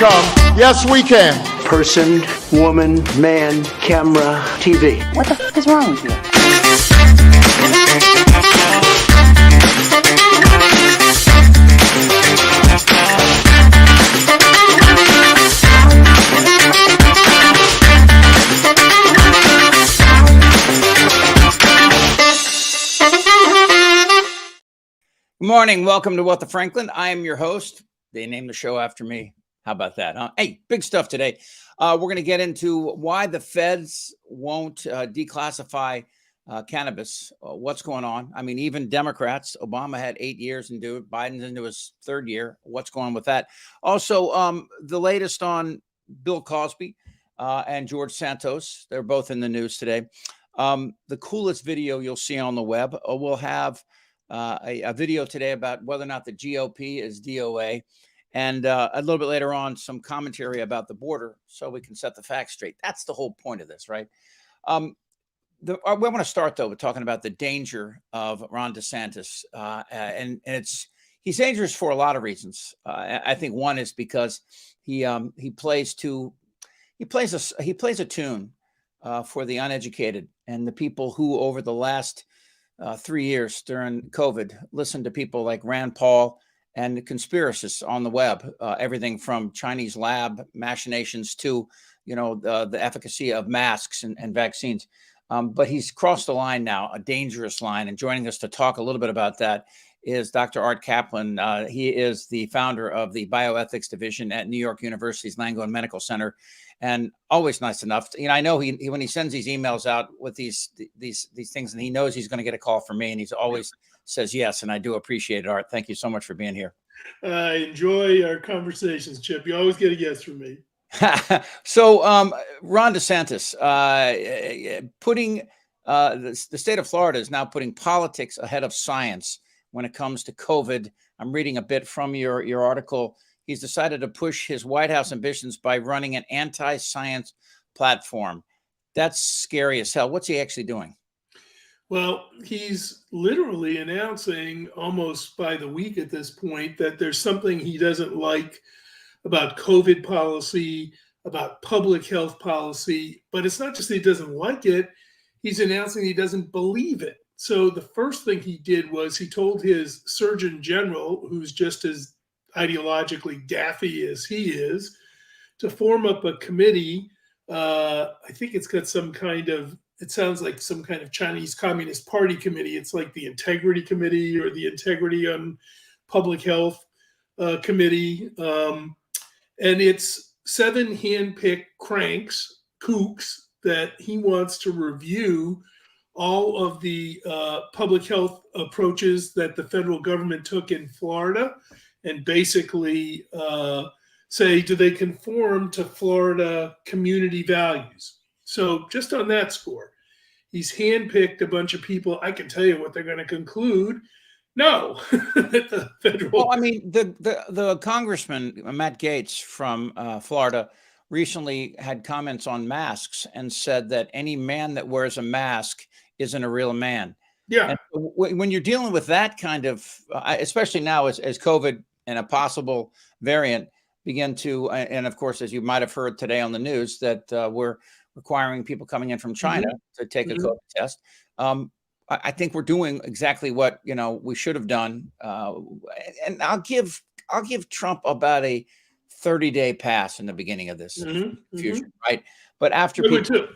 overcome. Yes, we can. Person, woman, man, camera, TV. What the f*** is wrong with you? Good morning. Welcome to What the Franklin. I am your host. They named the show after me. How about that, huh? Hey, big stuff today. We're going to get into why the feds won't declassify cannabis. What's going on? I mean, even Democrats, Obama had 8 years and do it. Biden's into his third year. What's going on with that? Also, the latest on Bill Cosby and George Santos. They're both in the news today. The coolest video you'll see on the web. We'll have a video today about whether or not the GOP is DOA. And a little bit later on, some commentary about the border so we can set the facts straight. That's the whole point of this, right? I want to start, though, with talking about the danger of Ron DeSantis. And he's dangerous for a lot of reasons. I think one is because he plays a tune for the uneducated and the people who over the last 3 years during COVID listened to people like Rand Paul and the conspiracists on the web, everything from Chinese lab machinations to, the efficacy of masks and vaccines. But he's crossed the line now, a dangerous line. And joining us to talk a little bit about that is Dr. Art Kaplan. He is the founder of the Bioethics Division at New York University's Langone Medical Center, and always nice enough. I know he when he sends these emails out with these things, and he knows he's going to get a call from me, and he's always says yes, and I do appreciate it, Art. Thank you so much for being here. I enjoy our conversations, Chip. You always get a yes from me. So, Ron DeSantis putting the state of Florida is now putting politics ahead of science when it comes to COVID. I'm reading a bit from your article. He's decided to push his White House ambitions by running an anti-science platform. That's scary as hell. What's he actually doing? Well, he's literally announcing almost by the week at this point that there's something he doesn't like about COVID policy, about public health policy. But it's not just that he doesn't like it. He's announcing he doesn't believe it. So the first thing he did was he told his Surgeon General, who's just as ideologically daffy as he is, to form up a committee. I think it's got it sounds like some kind of Chinese Communist Party committee. It's like the Integrity Committee or the Integrity on Public Health Committee. And it's 7 handpicked kooks that he wants to review all of the public health approaches that the federal government took in Florida and basically say, do they conform to Florida community values? So just on that score, he's handpicked a bunch of people. I can tell you what they're going to conclude. No, the federal. Well, I mean, the congressman, Matt Gaetz from Florida, recently had comments on masks and said that any man that wears a mask isn't a real man. Yeah. And when you're dealing with that kind of, especially now as COVID and a possible variant begin to, and of course, as you might have heard today on the news, that we're requiring people coming in from China to take a COVID test. I think we're doing exactly what we should have done. And I'll give Trump about a 30-day pass in the beginning of this fusion, right? But after people,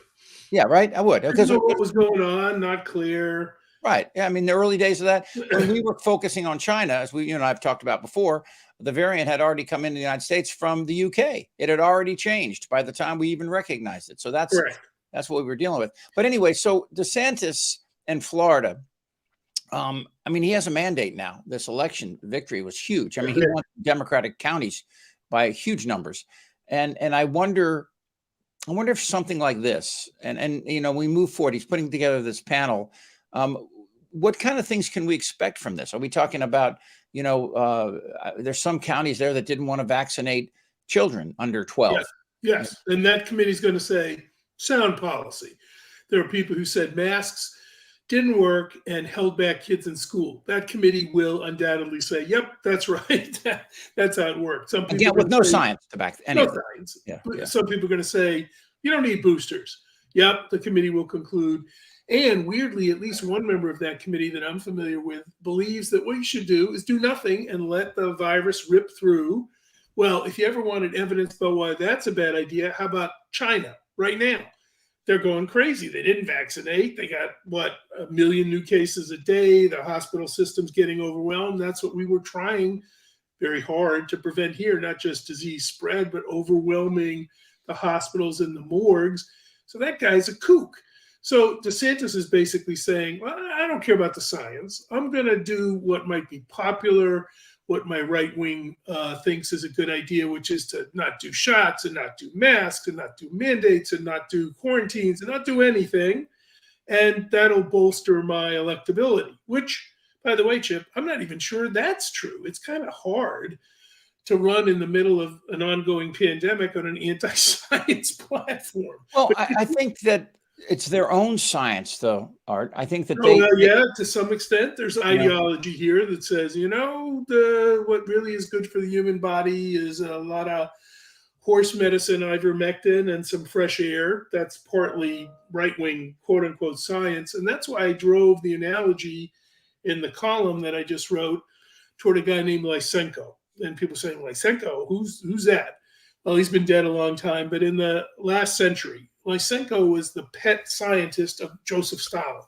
yeah, right, I would, because what was going on, not clear. Right. Yeah, I mean, the early days of that, when we were focusing on China, as I've talked about before, the variant had already come into the United States from the UK. It had already changed by the time we even recognized it. So that's what we were dealing with. But anyway, so DeSantis and Florida, I mean, he has a mandate now. This election victory was huge. I mean, he won Democratic counties by huge numbers. And I wonder if something like this, and we move forward, he's putting together this panel. What kind of things can we expect from this? Are we talking about, there's some counties there that didn't want to vaccinate children under 12. Yes. And that committee is going to say sound policy. There are people who said masks didn't work, and held back kids in school. That committee will undoubtedly say, yep, that's right. That's how it worked. Some people Again, with are no gonna say, science to back any no of it. science. Yeah, But yeah. some people are going to say, you don't need boosters. Yep, the committee will conclude. And weirdly, at least one member of that committee that I'm familiar with believes that what you should do is do nothing and let the virus rip through. Well, if you ever wanted evidence about why that's a bad idea, how about China right now? They're going crazy. They didn't vaccinate. They got, what, 1 million new cases a day. The hospital system's getting overwhelmed. That's what we were trying very hard to prevent here, not just disease spread, but overwhelming the hospitals and the morgues. So that guy's a kook. So DeSantis is basically saying, well, I don't care about the science. I'm going to do what might be popular, what my right wing thinks is a good idea, which is to not do shots and not do masks and not do mandates and not do quarantines and not do anything. And that'll bolster my electability, which, by the way, Chip, I'm not even sure that's true. It's kind of hard to run in the middle of an ongoing pandemic on an anti-science platform. Well, I think that it's their own science, though, Art. I think that Yeah, to some extent, there's ideology here that says, what really is good for the human body is a lot of horse medicine, ivermectin, and some fresh air. That's partly right-wing, quote-unquote, science. And that's why I drove the analogy in the column that I just wrote toward a guy named Lysenko. And people saying, Lysenko, who's that? Well, he's been dead a long time. But in the last century, Lysenko was the pet scientist of Joseph Stalin.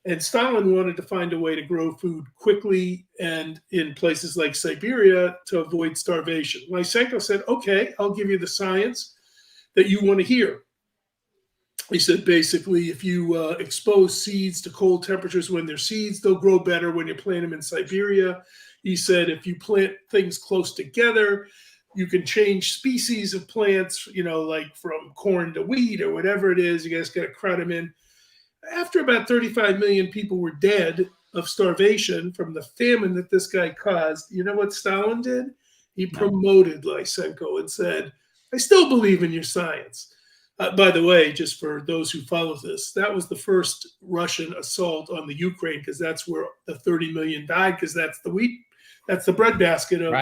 And Stalin wanted to find a way to grow food quickly and in places like Siberia to avoid starvation. Lysenko said, okay, I'll give you the science that you want to hear. He said, basically, if you expose seeds to cold temperatures when they're seeds, they'll grow better when you plant them in Siberia. He said, if you plant things close together, you can change species of plants, like from corn to wheat or whatever it is. You guys got to crowd them in. After about 35 million people were dead of starvation from the famine that this guy caused, you know what Stalin did? He promoted Lysenko and said, I still believe in your science. By the way, just for those who follow this, that was the first Russian assault on the Ukraine, because that's where the 30 million died, because that's the wheat, that's the breadbasket of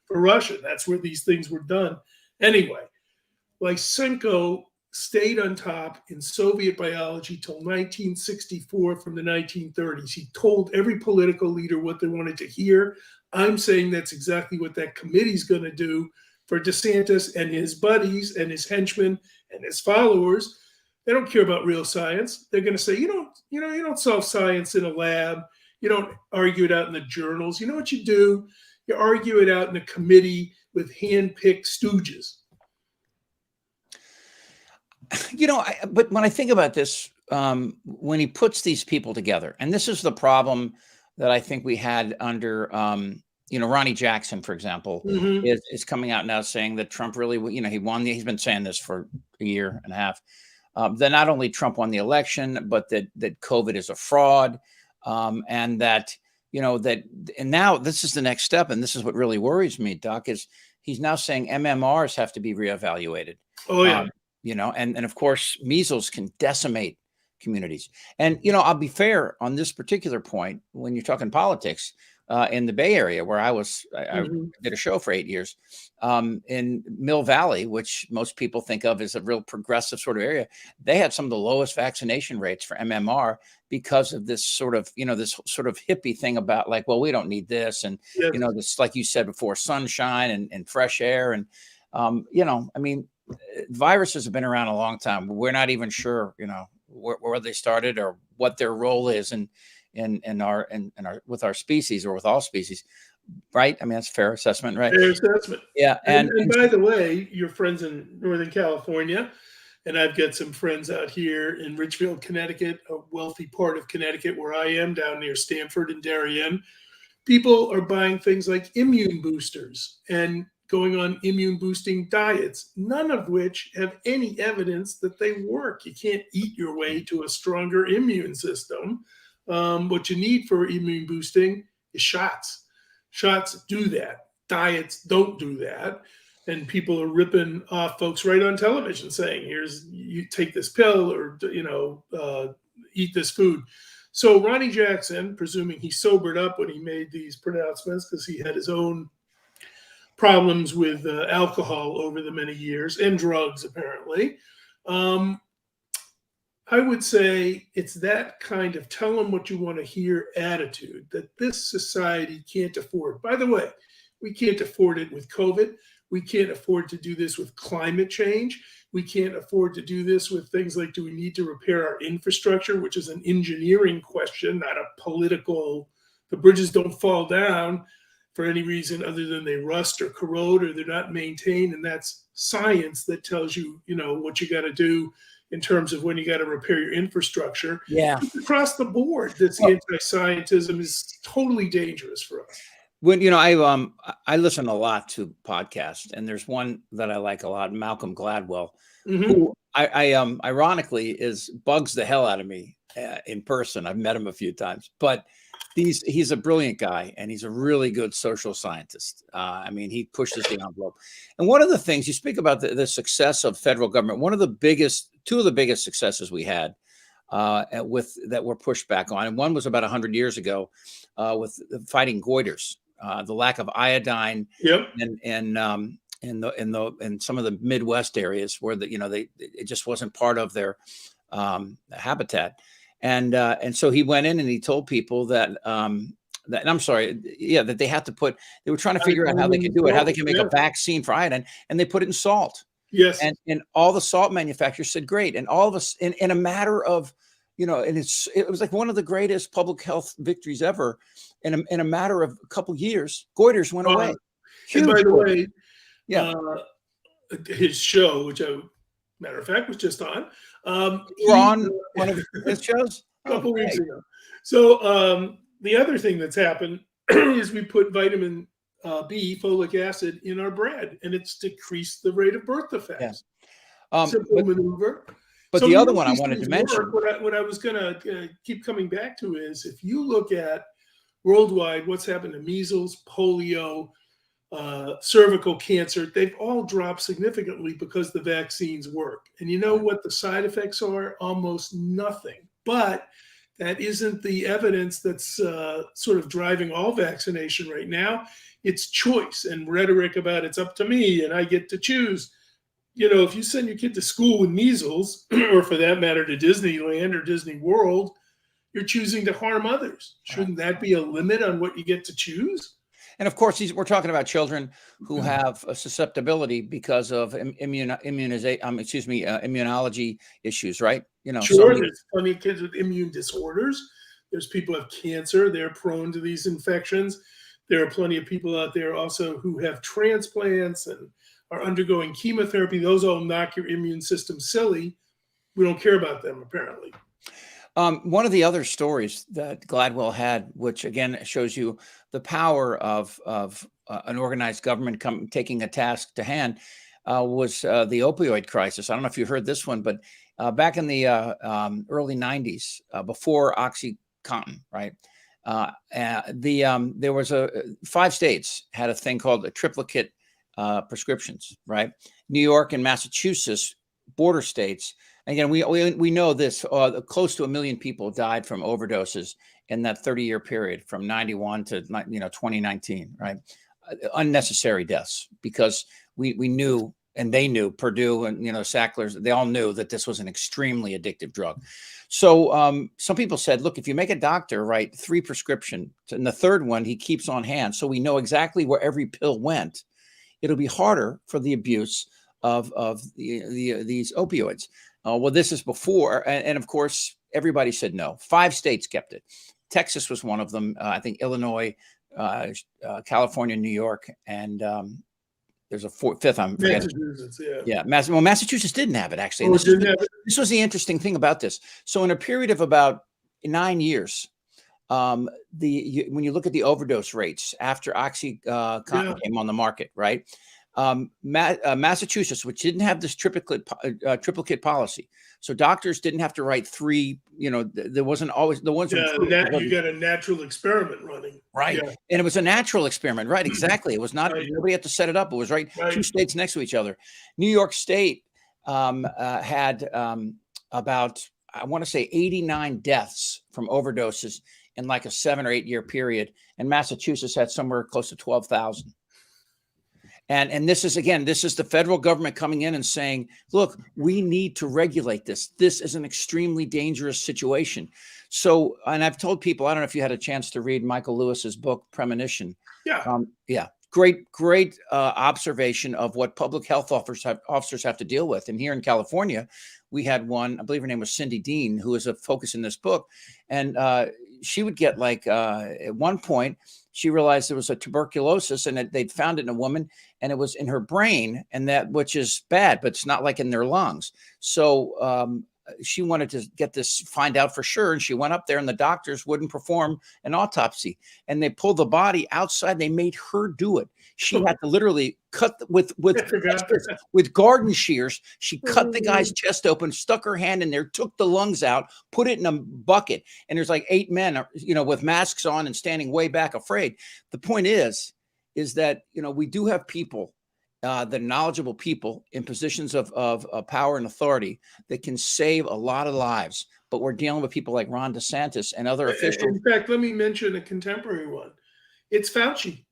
for Russia. That's where these things were done. Anyway, Lysenko stayed on top in Soviet biology till 1964 from the 1930s. He told every political leader what they wanted to hear. I'm saying that's exactly what that committee's going to do for DeSantis and his buddies and his henchmen and his followers. They don't care about real science. They're going to say, you don't solve science in a lab. You don't argue it out in the journals. You know what you do? You argue it out in a committee with hand-picked stooges. But when I think about this, when he puts these people together, and this is the problem that I think we had under, Ronnie Jackson, for example, is coming out now saying that Trump really, he won. He's been saying this for a year and a half. That not only Trump won the election, but that COVID is a fraud, and that, and now this is the next step, and this is what really worries me, Doc, is he's now saying MMRs have to be reevaluated. Oh yeah. And of course, measles can decimate communities. And, I'll be fair on this particular point when you're talking politics in the Bay Area, where I did a show for 8 years in Mill Valley, which most people think of as a real progressive sort of area. They had some of the lowest vaccination rates for MMR because of this sort of, this sort of hippie thing about like, well, we don't need this. And, this, like you said before, sunshine and fresh air. And, viruses have been around a long time. We're not even sure, where they started or what their role is in our with our species or with all species, right? I mean, that's a fair assessment, right? Fair assessment. Yeah. And by the way, your friends in Northern California, and I've got some friends out here in Richfield, Connecticut, a wealthy part of Connecticut where I am, down near Stamford and Darien. People are buying things like immune boosters and going on immune boosting diets, none of which have any evidence that they work. You can't eat your way to a stronger immune system. What you need for immune boosting is shots. Shots do that. Diets don't do that. And people are ripping off folks right on television saying, you take this pill or, eat this food. So Ronnie Jackson, presuming he sobered up when he made these pronouncements because he had his own problems with alcohol over the many years and drugs, apparently. I would say it's that kind of tell them what you want to hear attitude that this society can't afford. By the way, we can't afford it with COVID. We can't afford to do this with climate change. We can't afford to do this with things like, do we need to repair our infrastructure, which is an engineering question, not a political, the bridges don't fall down for any reason other than they rust or corrode or they're not maintained. And that's science that tells you, what you got to do in terms of when you got to repair your infrastructure. Yeah. Across the board, this anti-scientism is totally dangerous for us. When I listen a lot to podcasts, and there's one that I like a lot, Malcolm Gladwell, who I ironically bugs the hell out of me in person. I've met him a few times, but he's a brilliant guy, and he's a really good social scientist. I mean, he pushes the envelope. And one of the things you speak about the success of federal government, two of the biggest successes we had that were pushed back on, and one was about 100 years ago with fighting goiters. The lack of iodine, in some of the Midwest areas where it just wasn't part of their habitat, and so he went in and he told people that that they had to they were trying to figure out how they could do it, how they can make a vaccine for iodine, and they put it in salt. Yes, and all the salt manufacturers said great, and all of us in a matter of and it was like one of the greatest public health victories ever. In a matter of a couple years, goiters went away. And by the way, his show, which matter of fact was just on, you were on one of his shows a couple weeks ago. So the other thing that's happened is we put vitamin B, folic acid, in our bread, and it's decreased the rate of birth defects. Simple maneuver. But the other one I wanted to mention, what I was going to keep coming back to is, if you look at worldwide what's happened to measles, polio, cervical cancer, they've all dropped significantly because the vaccines work. And you know what the side effects are? Almost nothing. But that isn't the evidence that's sort of driving all vaccination right now. It's choice and rhetoric about it's up to me and I get to choose. If you send your kid to school with measles, or for that matter to Disneyland or Disney World, you're choosing to harm others. Shouldn't that be a limit on what you get to choose? And of course, we're talking about children who have a susceptibility because of immunology issues, right? Sure, there's plenty of kids with immune disorders. There's people who have cancer. They're prone to these infections. There are plenty of people out there also who have transplants and are undergoing chemotherapy. Those all knock your immune system silly. We don't care about them, apparently. One of the other stories that Gladwell had, which again shows you the power of an organized government taking a task to hand, was the opioid crisis. I don't know if you heard this one, but back in the early 90s, before OxyContin, right? There was 5 states had a thing called a triplicate prescriptions, right? New York and Massachusetts, border states. Again, we know this. Close to 1 million people died from overdoses in that 30-year period, from 91 to 2019, right? Unnecessary deaths, because we knew, and they knew, Purdue and Sacklers, they all knew that this was an extremely addictive drug. So some people said, look, if you make a doctor write 3 prescriptions, and the third one he keeps on hand, so we know exactly where every pill went, it'll be harder for the abuse of these opioids. Well, this is before, and of course, everybody said no. 5 states kept it. Texas was one of them. I think Illinois, California, New York, and there's a 5th. I'm forgetting. Massachusetts, Well, Massachusetts didn't have it, actually. And this was the interesting thing about this. So in a period of about 9 years, when you look at the overdose rates after OxyContin came on the market, right? Massachusetts, which didn't have this triplicate policy, so doctors didn't have to write 3. There wasn't always the ones. You got a natural experiment running, right? Yeah. And it was a natural experiment, right? Exactly. It was not nobody had to set it up. It was right. 2 states next to each other. New York State had about, I want to say 89 deaths from overdoses in like a 7 or 8 year period. And Massachusetts had somewhere close to 12,000. And this is, again, this is the federal government coming in and saying, look, we need to regulate this. This is an extremely dangerous situation. So, and I've told people, I don't know if you had a chance to read Michael Lewis's book, Premonition. Yeah. Yeah. Great observation of what public health officers have to deal with. And here in California, we had one, I believe her name was Cindy Dean, who is a focus in this book. And she would get like, at one point, she realized there was a tuberculosis and they'd found it in a woman and it was in her brain, and that, which is bad, but it's not like in their lungs. So she wanted to get this, find out for sure. And she went up there and the doctors wouldn't perform an autopsy and they pulled the body outside. They made her do it. She had to literally cut with garden shears. She cut the guy's chest open, stuck her hand in there, took the lungs out, put it in a bucket. And there's like 8 men, with masks on and standing way back afraid. The point is that, we do have people, the knowledgeable people in positions of power and authority that can save a lot of lives. But we're dealing with people like Ron DeSantis and other officials. In fact, let me mention a contemporary one. It's Fauci.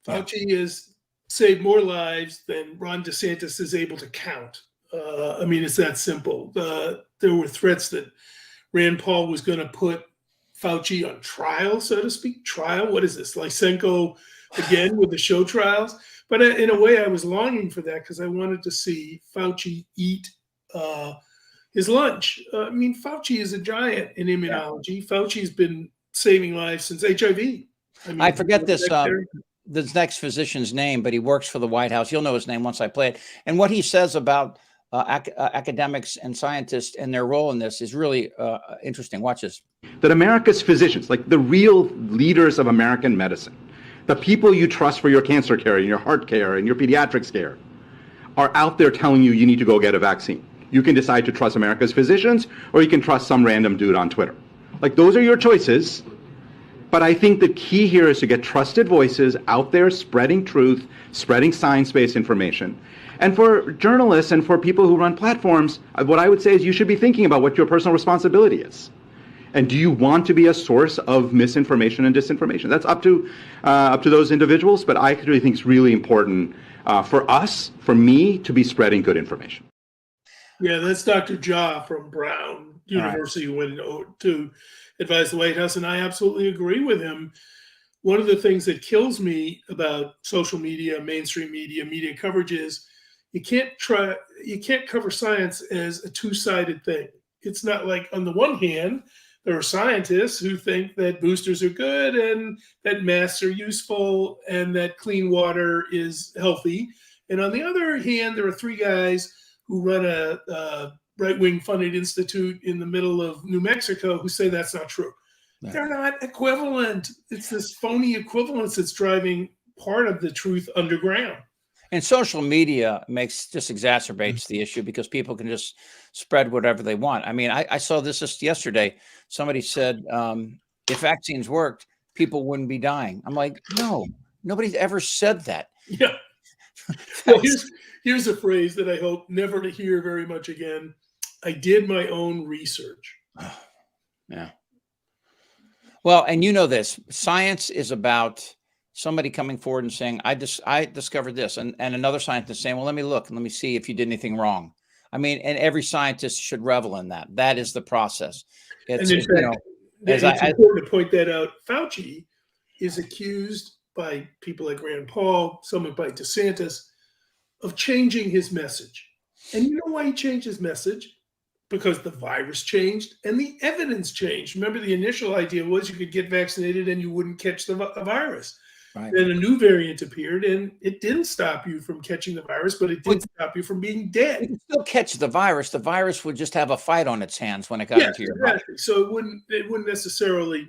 Fauci has saved more lives than Ron DeSantis is able to count. It's that simple. There were threats that Rand Paul was going to put Fauci on trial, so to speak. Trial? What is this? Lysenko again with the show trials? But in a way, I was longing for that because I wanted to see Fauci eat his lunch. Fauci is a giant in immunology. Fauci's been saving lives since HIV. I forget this next physician's name, but he works for the White House. You'll know his name once I play it. And what he says about academics and scientists and their role in this is really interesting. Watch this. That America's physicians, like the real leaders of American medicine, the people you trust for your cancer care and your heart care and your pediatrics care, are out there telling you need to go get a vaccine. You can decide to trust America's physicians, or you can trust some random dude on Twitter. Like, those are your choices. But I think the key here is to get trusted voices out there spreading truth, spreading science-based information. And for journalists and for people who run platforms, what I would say is you should be thinking about what your personal responsibility is. And do you want to be a source of misinformation and disinformation? That's up to those individuals, but I really think it's really important for me, to be spreading good information. Yeah, that's Dr. Jha from Brown University, who went to advise the White House, and I absolutely agree with him. One of the things that kills me about social media, mainstream media coverage is you can't cover science as a two-sided thing. It's not like, on the one hand, there are scientists who think that boosters are good and that masks are useful and that clean water is healthy. And on the other hand, there are 3 guys who run a right-wing funded institute in the middle of New Mexico who say that's not true. Yeah. They're not equivalent. It's this phony equivalence that's driving part of the truth underground. And social media just exacerbates the issue because people can just spread whatever they want. I saw this just yesterday. Somebody said, if vaccines worked, people wouldn't be dying. I'm like, no, nobody's ever said that. Yeah. Well, here's a phrase that I hope never to hear very much again. I did my own research. Oh, yeah. Well, and this, science is about somebody coming forward and saying, I discovered this, and another scientist saying, well, let me look and let me see if you did anything wrong. And every scientist should revel in that. That is the process. It's important to point that out. Fauci is accused by people like Rand Paul, someone by DeSantis, of changing his message. And you know why he changed his message? Because the virus changed and the evidence changed. Remember, the initial idea was you could get vaccinated and you wouldn't catch the virus. Right. Then a new variant appeared, and it didn't stop you from catching the virus, but it did stop you from being dead. You can still catch the virus. The virus would just have a fight on its hands when it got into your body. So it wouldn't necessarily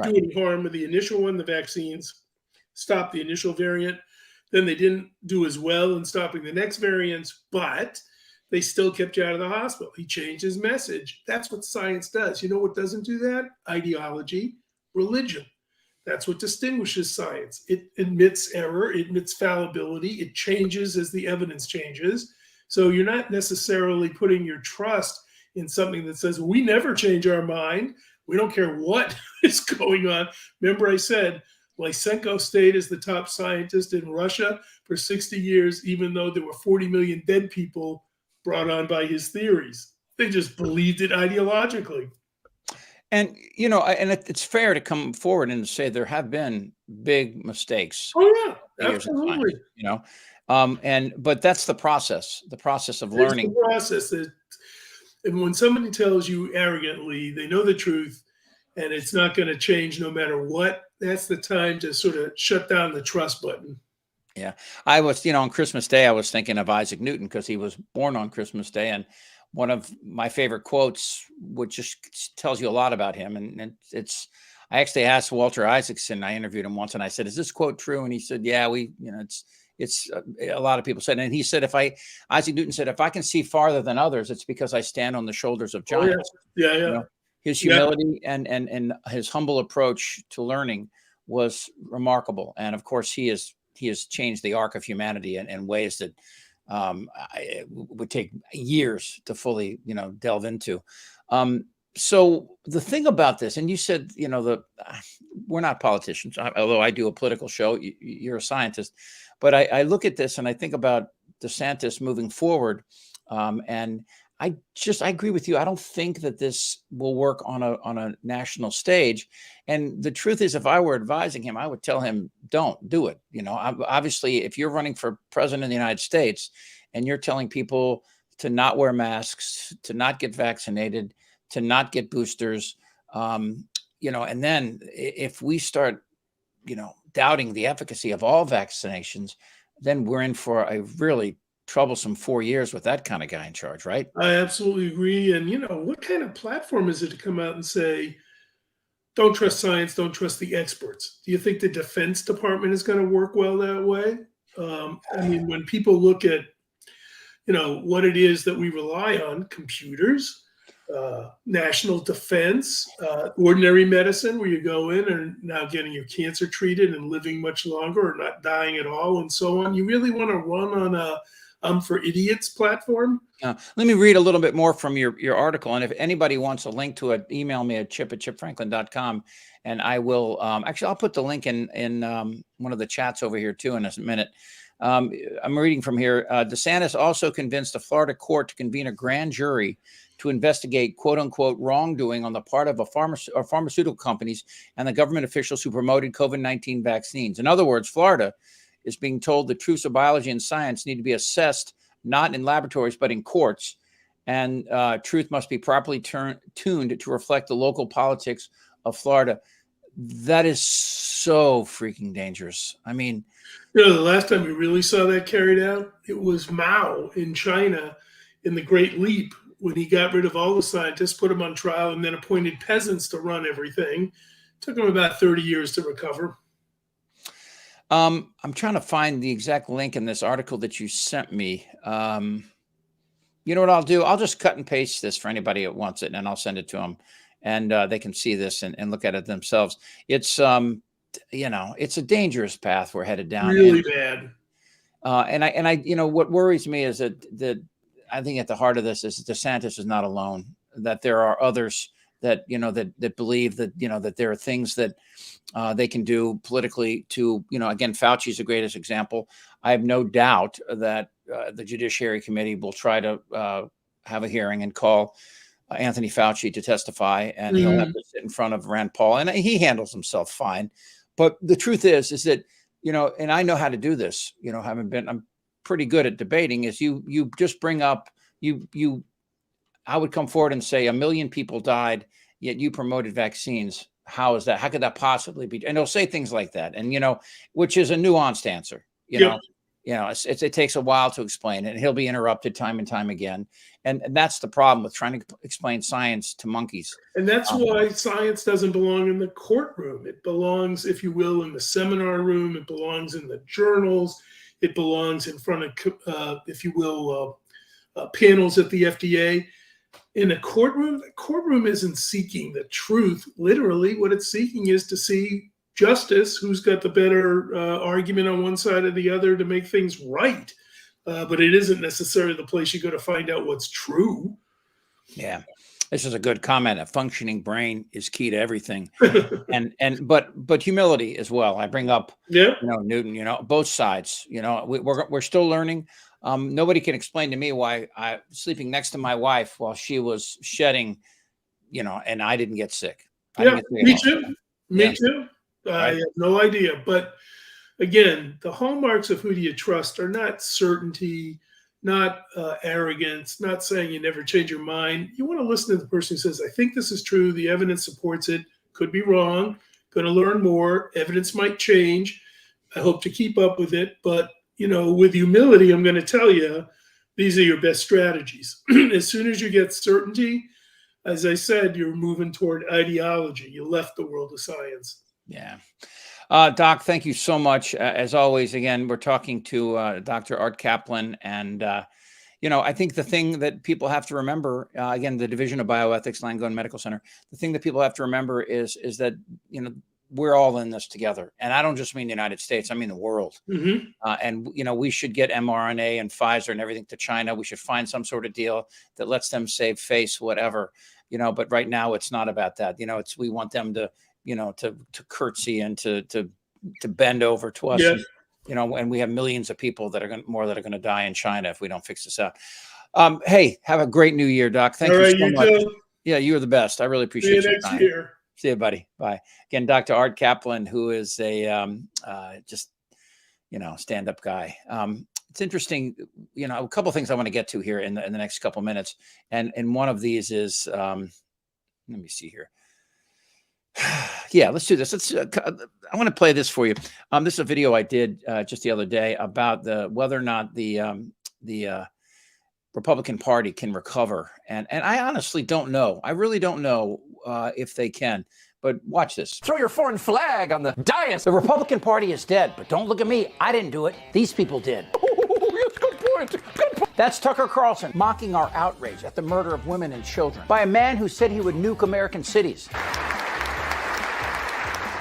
do any harm with the initial one. The vaccines stopped the initial variant. Then they didn't do as well in stopping the next variants, but they still kept you out of the hospital. He changed his message. That's what science does. You know what doesn't do that? Ideology, religion. That's what distinguishes science. It admits error, it admits fallibility, it changes as the evidence changes. So you're not necessarily putting your trust in something that says we never change our mind. We don't care what is going on. Remember, I said Lysenko stayed as the top scientist in Russia for 60 years, even though there were 40 million dead people brought on by his theories. They just believed it ideologically. And it's fair to come forward and say there have been big mistakes. Oh yeah, absolutely. But that's the process of learning. The process. And when somebody tells you arrogantly they know the truth and it's not going to change no matter what, that's the time to sort of shut down the trust button. Yeah. I was, on Christmas Day, I was thinking of Isaac Newton because he was born on Christmas Day. And one of my favorite quotes, which just tells you a lot about him. And I actually asked Walter Isaacson, I interviewed him once, and I said, is this quote true? And he said, yeah, it's a lot of people said, and he said, Isaac Newton said, if I can see farther than others, it's because I stand on the shoulders of giants. Oh, yeah. His humility and his humble approach to learning was remarkable. And of course, he has changed the arc of humanity in ways that it would take years to fully, delve into. So the thing about this, and you said, we're not politicians, although I do a political show, you're a scientist, but I look at this and I think about DeSantis moving forward. And I agree with you. I don't think that this will work on a national stage. And the truth is, if I were advising him, I would tell him, don't do it. Obviously, if you're running for president of the United States and you're telling people to not wear masks, to not get vaccinated, to not get boosters, and then if we start, doubting the efficacy of all vaccinations, then we're in for a really troublesome 4 years with that kind of guy in charge, right? I absolutely agree. And, what kind of platform is it to come out and say, don't trust science, don't trust the experts? Do you think the Defense Department is going to work well that way? When people look at, what it is that we rely on, computers, national defense, ordinary medicine, where you go in and now getting your cancer treated and living much longer or not dying at all and so on. You really want to run on a for idiots platform? Let me read a little bit more from your article. And if anybody wants a link to it, email me at chip@chipfranklin.com. And I will, actually, I'll put the link in one of the chats over here too in a minute. I'm reading from here. DeSantis also convinced a Florida court to convene a grand jury to investigate quote unquote wrongdoing on the part of pharmaceutical companies and the government officials who promoted COVID-19 vaccines. In other words, Florida is being told the truths of biology and science need to be assessed not in laboratories, but in courts. And truth must be properly tuned to reflect the local politics of Florida. That is so freaking dangerous. I mean, the last time we really saw that carried out, it was Mao in China in the Great Leap, when he got rid of all the scientists, put them on trial, and then appointed peasants to run everything. Took him about 30 years to recover. I'm trying to find the exact link in this article that you sent me. You know what I'll do? I'll just cut and paste this for anybody that wants it, and I'll send it to them, and they can see this and look at it themselves. It's it's a dangerous path we're headed down. Really bad. And what worries me is that I think at the heart of this is DeSantis is not alone. That there are others that that believe that that there are things that they can do politically to again, Fauci is the greatest example. I have no doubt that the Judiciary Committee will try to have a hearing and call Anthony Fauci to testify, and he'll have to sit in front of Rand Paul, and he handles himself fine. But the truth is that and I know how to do this. I'm pretty good at debating. Is you just bring up I would come forward and say 1 million people died, yet you promoted vaccines. How is that? How could that possibly be? And he'll say things like that, and which is a nuanced answer. It takes a while to explain, and he'll be interrupted time and time again. And that's the problem with trying to explain science to monkeys. And that's why science doesn't belong in the courtroom. It belongs, if you will, in the seminar room. It belongs in the journals. It belongs in front of, if you will, panels at the FDA. In a courtroom, the courtroom isn't seeking the truth. Literally, what it's seeking is to see justice, who's got the better argument on one side or the other to make things right. But it isn't necessarily the place you go to find out what's true. Yeah. This is a good comment. A functioning brain is key to everything. But humility as well. I bring up, Yeah. Newton, both sides, we're still learning. Nobody can explain to me why I sleeping next to my wife while she was shedding, and I didn't get sick. I Yeah, didn't get sick at me all. too. Yeah. Me too. I Right. have no idea. But again, the hallmarks of who do you trust are not certainty, not arrogance, not saying you never change your mind. You want to listen to the person who says, I think this is true. The evidence supports it. Could be wrong. Going to learn more. Evidence might change. I hope to keep up with it. But, with humility, I'm going to tell you, these are your best strategies. As soon as you get certainty, as I said, you're moving toward ideology. You left the world of science. Yeah. Doc, thank you so much. As always, again, we're talking to Dr. Art Kaplan. And, I think the thing that people have to remember, again, the Division of Bioethics, Langone Medical Center, the thing that people have to remember is that, we're all in this together. And I don't just mean the United States, I mean the world. Mm-hmm. And, we should get mRNA and Pfizer and everything to China. We should find some sort of deal that lets them save face, whatever, but right now it's not about that. We want them to, to curtsy and to bend over to us. Yes. And we have millions of people that are going to die in China if we don't fix this out. Hey, have a great new year, Doc. Thank you so much. Too. Yeah, you're the best. I really appreciate See you your next time. year. See you, buddy. Bye. Again, Dr. Art Kaplan, who is a just stand-up guy. It's interesting, a couple of things I want to get to here in the next couple of minutes, and one of these is let me see here. Yeah, let's do this. I want to play this for you. This is a video I did just the other day about whether or not the Republican Party can recover, and I honestly don't know. I really don't know if they can. But watch this. Throw your foreign flag on the dais. The Republican Party is dead, but don't look at me. I didn't do it. These people did. Yes, good point. Good point. That's Tucker Carlson mocking our outrage at the murder of women and children by a man who said he would nuke American cities.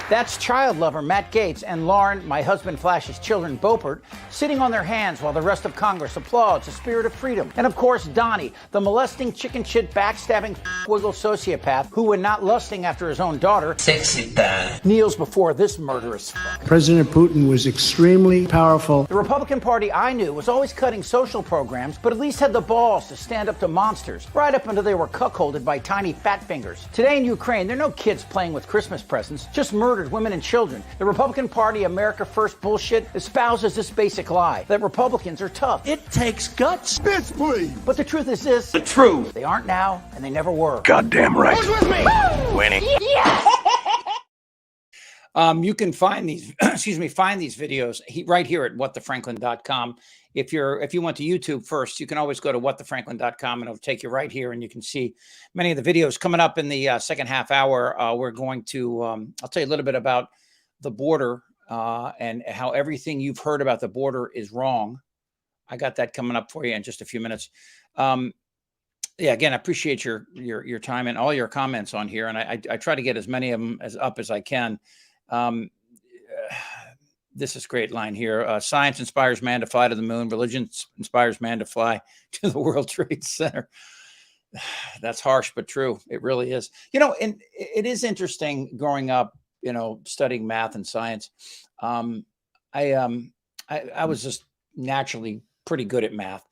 That's child lover Matt Gaetz and Lauren, my husband Flash's children, Beaupert, sitting on their hands while the rest of Congress applauds the spirit of freedom. And of course, Donnie, the molesting, chicken shit, backstabbing, wiggle sociopath who, when not lusting after his own daughter, sexy time, kneels before this murderous fuck. President Putin was extremely powerful. The Republican Party I knew was always cutting social programs, but at least had the balls to stand up to monsters, right up until they were cuckolded by tiny fat fingers. Today in Ukraine, there are no kids playing with Christmas presents, just murdered women and children. The Republican Party America First bullshit espouses this basic lie that Republicans are tough. It takes guts. Bitch, please. But the truth is this. the truth. They aren't now, and they never were. Goddamn right. Who's with me? Winning. You can find these, find these videos right here at whatthefranklin.com. If you went to YouTube first, you can always go to whatthefranklin.com and it'll take you right here, and you can see many of the videos. Coming up in the second half hour, we're going to, I'll tell you a little bit about the border and how everything you've heard about the border is wrong. I got that coming up for you in just a few minutes. Yeah, again, I appreciate your time and all your comments on here, and I try to get as many of them up as I can. This is a great line here. Science inspires man to fly to the moon. Religion inspires man to fly to the World Trade Center. That's harsh, but true. It really is. And it is interesting growing up, studying math and science. I was just naturally pretty good at math.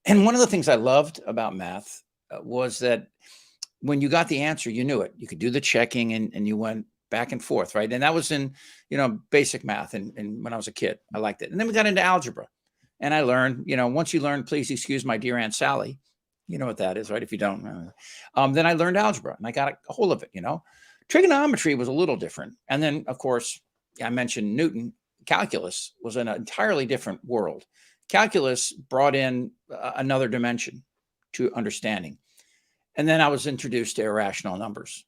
And one of the things I loved about math was that when you got the answer, you knew it. You could do the checking and you went back and forth, right? And that was in, basic math. And when I was a kid, I liked it. And then we got into algebra. And I learned, once you learn, please excuse my dear Aunt Sally, you know what that is, right? If you don't, then I learned algebra and I got a hold of it, Trigonometry was a little different. And then, of course, I mentioned Newton. Calculus was an entirely different world. Calculus brought in another dimension to understanding. And then I was introduced to irrational numbers.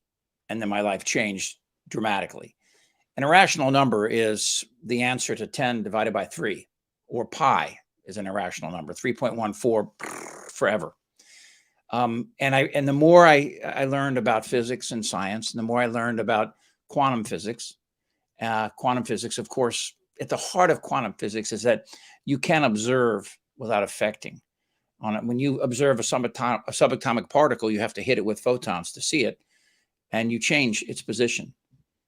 And then my life changed dramatically. An irrational number is the answer to 10 divided by 3, or pi is an irrational number, 3.14 forever. And the more I learned about physics and science, and the more I learned about quantum physics, of course, at the heart of quantum physics is that you can observe without affecting, on it. When you observe a subatomic particle, you have to hit it with photons to see it, and you change its position.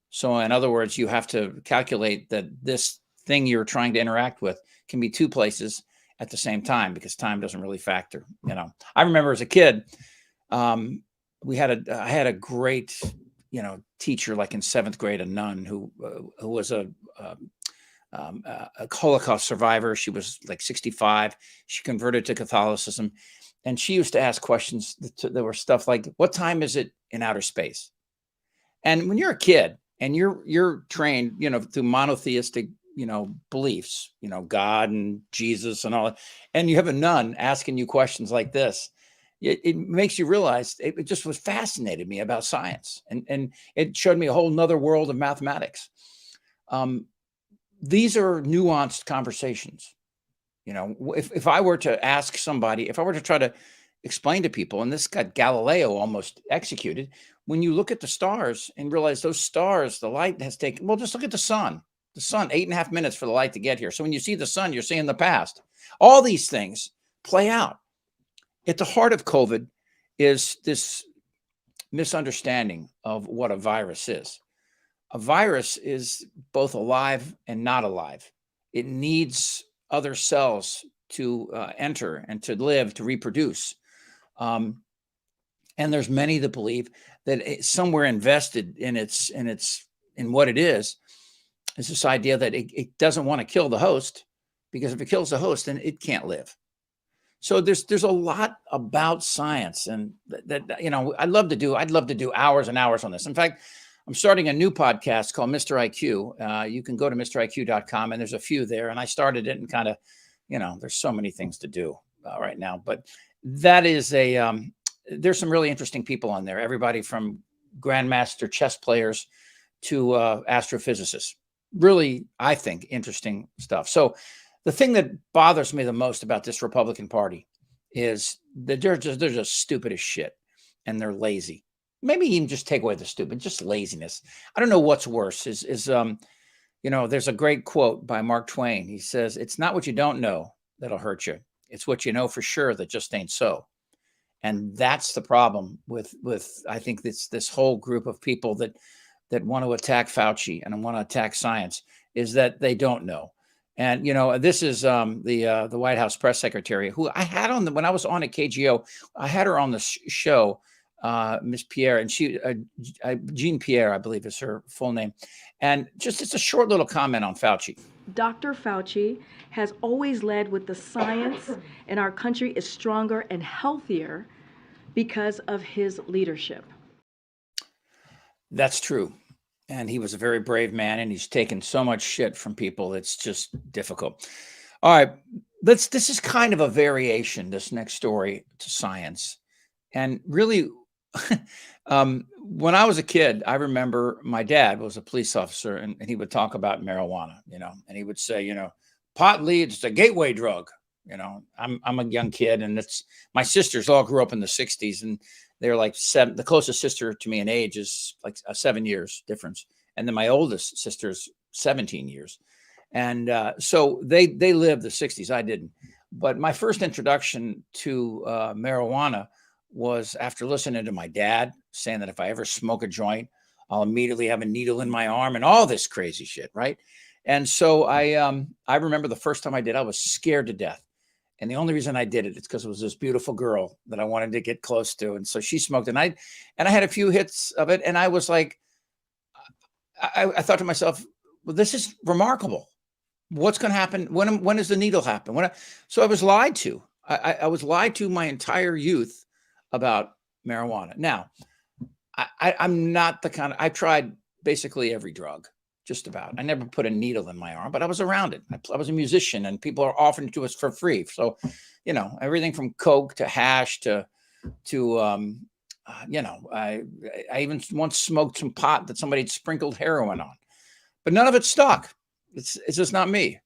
So in other words, you have to calculate that this thing you're trying to interact with can be two places at the same time, because time doesn't really factor. I remember as a kid, I had a great, teacher, like in 7th grade, a nun who was a Holocaust survivor. She was like 65. She converted to Catholicism, and she used to ask questions that were stuff like, "What time is it in outer space?" And when you're a kid and you're trained, through monotheistic, beliefs, God and Jesus and all that, and you have a nun asking you questions like this, it makes you realize it just was fascinated me about science, and it showed me a whole nother world of mathematics. These are nuanced conversations. If I were to ask somebody, if I were to try to explain to people, and this got Galileo almost executed, when you look at the stars and realize those stars, the light has taken, well, just look at the sun. The sun, 8.5 minutes for the light to get here. So when you see the sun, you're seeing the past. All these things play out. At the heart of COVID is this misunderstanding of what a virus is. A virus is both alive and not alive. It needs other cells to enter and to live, to reproduce. And there's many that believe that it's somewhere invested in what it is this idea that it doesn't want to kill the host, because if it kills the host, then it can't live. So there's a lot about science, and that I'd love to do hours and hours on this. In fact, I'm starting a new podcast called Mr. IQ. You can go to mriq.com, and there's a few there. And I started it, and kind of, there's so many things to do right now. But that is there's some really interesting people on there. Everybody from grandmaster chess players to astrophysicists. Really, I think, interesting stuff. So the thing that bothers me the most about this Republican Party is that they're just stupid as shit, and they're lazy. Maybe even just take away the stupid, just laziness. I don't know what's worse. There's a great quote by Mark Twain. He says, "It's not what you don't know that'll hurt you. It's what you know for sure that just ain't so." And that's the problem with I think this whole group of people that want to attack Fauci and want to attack science, is that they don't know. And this is the White House press secretary, who I had on when I was on at KGO. I had her on the show, Miss Pierre, and she Jean Pierre, I believe, is her full name. And it's a short little comment on Fauci. Dr. Fauci has always led with the science, and our country is stronger and healthier because of his leadership. That's true. And he was a very brave man, and he's taken so much shit from people. It's just difficult. All right. This is kind of a variation, this next story, to science. And really, when I was a kid, I remember my dad was a police officer, and he would talk about marijuana, and he would say, pot leads, it's a gateway drug. I'm a young kid, and my sisters all grew up in the 60s, and they're like seven. The closest sister to me in age is like 7 years difference. And then my oldest sister's 17 years. And so they lived the 60s. I didn't. But my first introduction to marijuana was after listening to my dad saying that if I ever smoke a joint, I'll immediately have a needle in my arm and all this crazy shit, right? And so I remember the first time I did, I was scared to death. And the only reason I did it is because it was this beautiful girl that I wanted to get close to. And so she smoked, and I had a few hits of it. And I was like, I thought to myself, well, this is remarkable. What's going to happen? When does the needle happen? So I was lied to. I was lied to my entire youth about marijuana. Now, I'm not the kind of, I tried basically every drug. Just about. I never put a needle in my arm, but I was around it. I was a musician, and people are offering it to us for free. So, everything from coke to hash to I even once smoked some pot that somebody had sprinkled heroin on, but none of it stuck. It's just not me.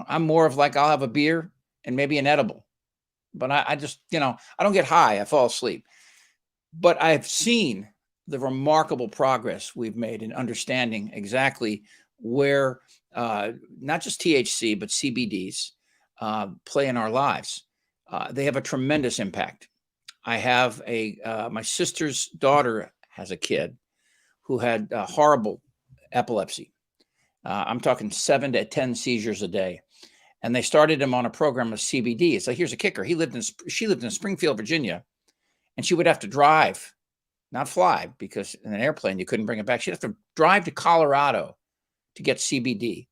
I'm more of like, I'll have a beer and maybe an edible, but I just, I don't get high. I fall asleep. But I've seen the remarkable progress we've made in understanding exactly where not just THC, but CBDs play in our lives. they have a tremendous impact. I have my sister's daughter has a kid who had horrible epilepsy. I'm talking 7 to 10 seizures a day. And they started him on a program of CBD. So here's a kicker. She lived in Springfield, Virginia, and she would have to drive, not fly, because in an airplane, you couldn't bring it back. She'd have to drive to Colorado to get CBD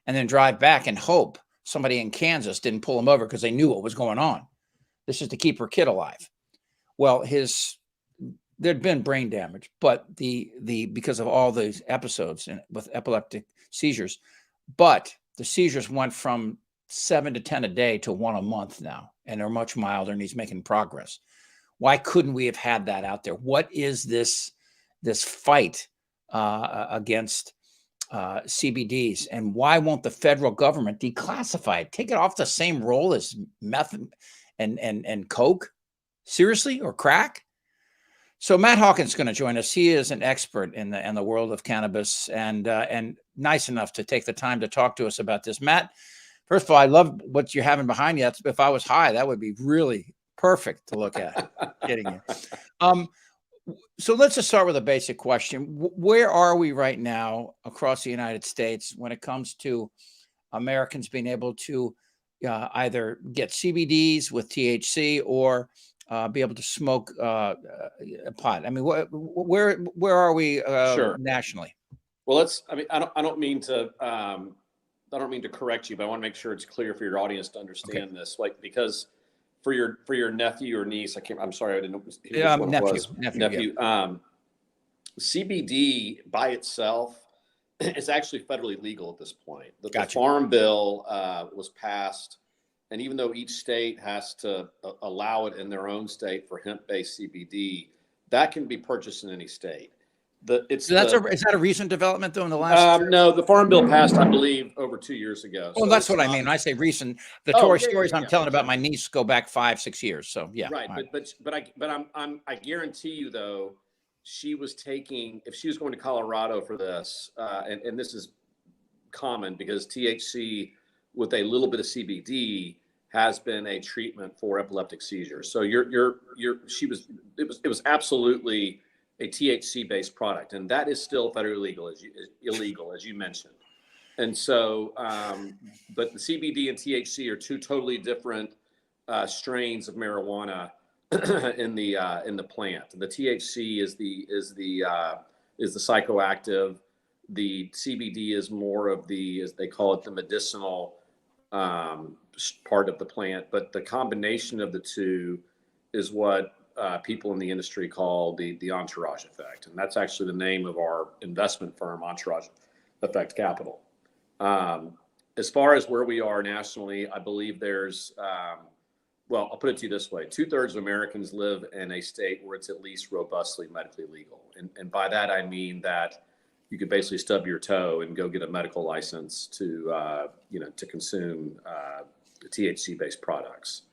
and then drive back and hope somebody in Kansas didn't pull him over because they knew what was going on. This is to keep her kid alive. Well, there'd been brain damage, but because of all these episodes with epileptic seizures, but the seizures went from 7 to 10 a day to 1 a month now, and they're much milder, and he's making progress. Why couldn't we have had that out there? What is this fight against CBDs, and why won't the federal government declassify it? Take it off the same roll as meth and coke? Seriously, or crack? So Matt Hawkins is going to join us. He is an expert in the world of cannabis, and nice enough to take the time to talk to us about this. Matt, first of all, I love what you're having behind you. If I was high, that would be really perfect to look at. Kidding you. So let's just start with a basic question. Where are we right now across the United States when it comes to Americans being able to either get CBDs with THC or be able to smoke pot? I mean, where are we Sure. nationally? Well, I don't mean to correct you, but I want to make sure it's clear for your audience to understand this. Like, because for your nephew or niece, I'm sorry, I didn't know which one it was. Nephew. Yeah. CBD by itself is actually federally legal at this point. The Farm Bill was passed, and even though each state has to allow it in their own state for hemp-based CBD, that can be purchased in any state. Is that a recent development though in the last year? No, the Farm Bill passed, I believe, over 2 years ago. Well, that's what I mean. When I say recent, the stories I'm telling about my niece go back 5-6 years. So yeah. Right. But I guarantee you though, if she was going to Colorado for this, and this is common because THC with a little bit of CBD has been a treatment for epileptic seizures. So it was absolutely a THC-based product, and that is still federally illegal, as you mentioned. And so, but the CBD and THC are two totally different strains of marijuana in the plant. The THC is the psychoactive. The CBD is more of as they call it, the medicinal part of the plant. But the combination of the two is what people in the industry call the entourage effect. And that's actually the name of our investment firm, Entourage Effect Capital. As far as where we are nationally, I believe there's, well, I'll put it to you this way. 2/3 of Americans live in a state where it's at least robustly medically legal. And by that, I mean that you could basically stub your toe and go get a medical license to consume THC-based products.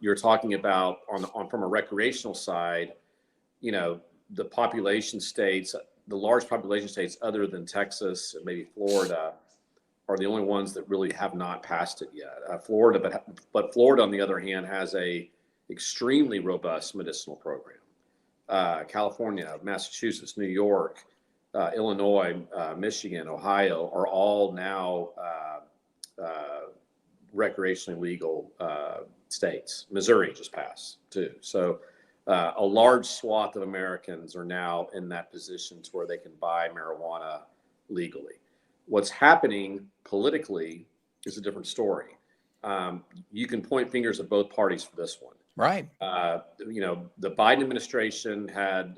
You're talking about from a recreational side, the population states, the large population states other than Texas and maybe Florida are the only ones that really have not passed it yet. Florida, but Florida on the other hand has a extremely robust medicinal program. California, Massachusetts, New York, Illinois, Michigan, Ohio are all now recreationally legal states. Missouri just passed too. So a large swath of Americans are now in that position to where they can buy marijuana legally. What's happening politically is a different story. You can point fingers at both parties for this one. Right. The Biden administration had,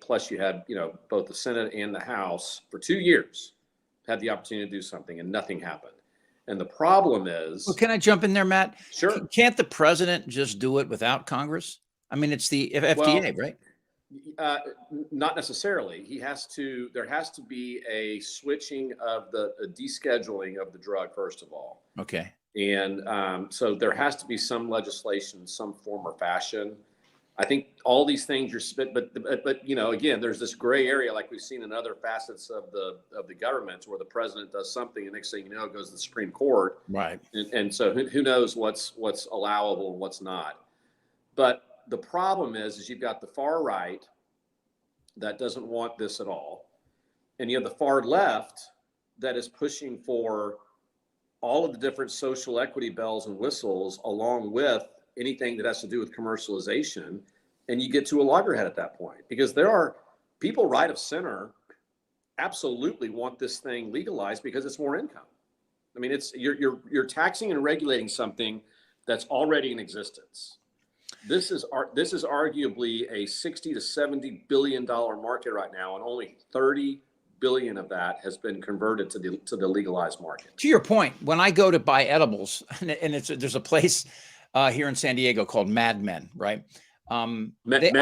plus you had, both the Senate and the House for 2 years had the opportunity to do something and nothing happened. And the problem is... Well, can I jump in there, Matt? Sure. Can't the president just do it without Congress? I mean, it's the FDA, right? Not necessarily. There has to be a switching of the descheduling of the drug, first of all. Okay. And so there has to be some legislation, some form or fashion. I think all these things you're spit, but you know, again, there's this gray area like we've seen in other facets of the government where the president does something and next thing you know it goes to the Supreme Court. Right. And so who knows what's allowable and what's not. But the problem is you've got the far right that doesn't want this at all. And you have the far left that is pushing for all of the different social equity bells and whistles along with anything that has to do with commercialization, and you get to a loggerhead at that point because there are people right of center absolutely want this thing legalized because it's more income. I mean, it's you're taxing and regulating something that's already in existence. This is arguably a 60 to 70 billion dollar market right now, and only 30 billion of that has been converted to the legalized market. To your point, when I go to buy edibles, and there's a place here in San Diego called Mad Men, right? MedMen,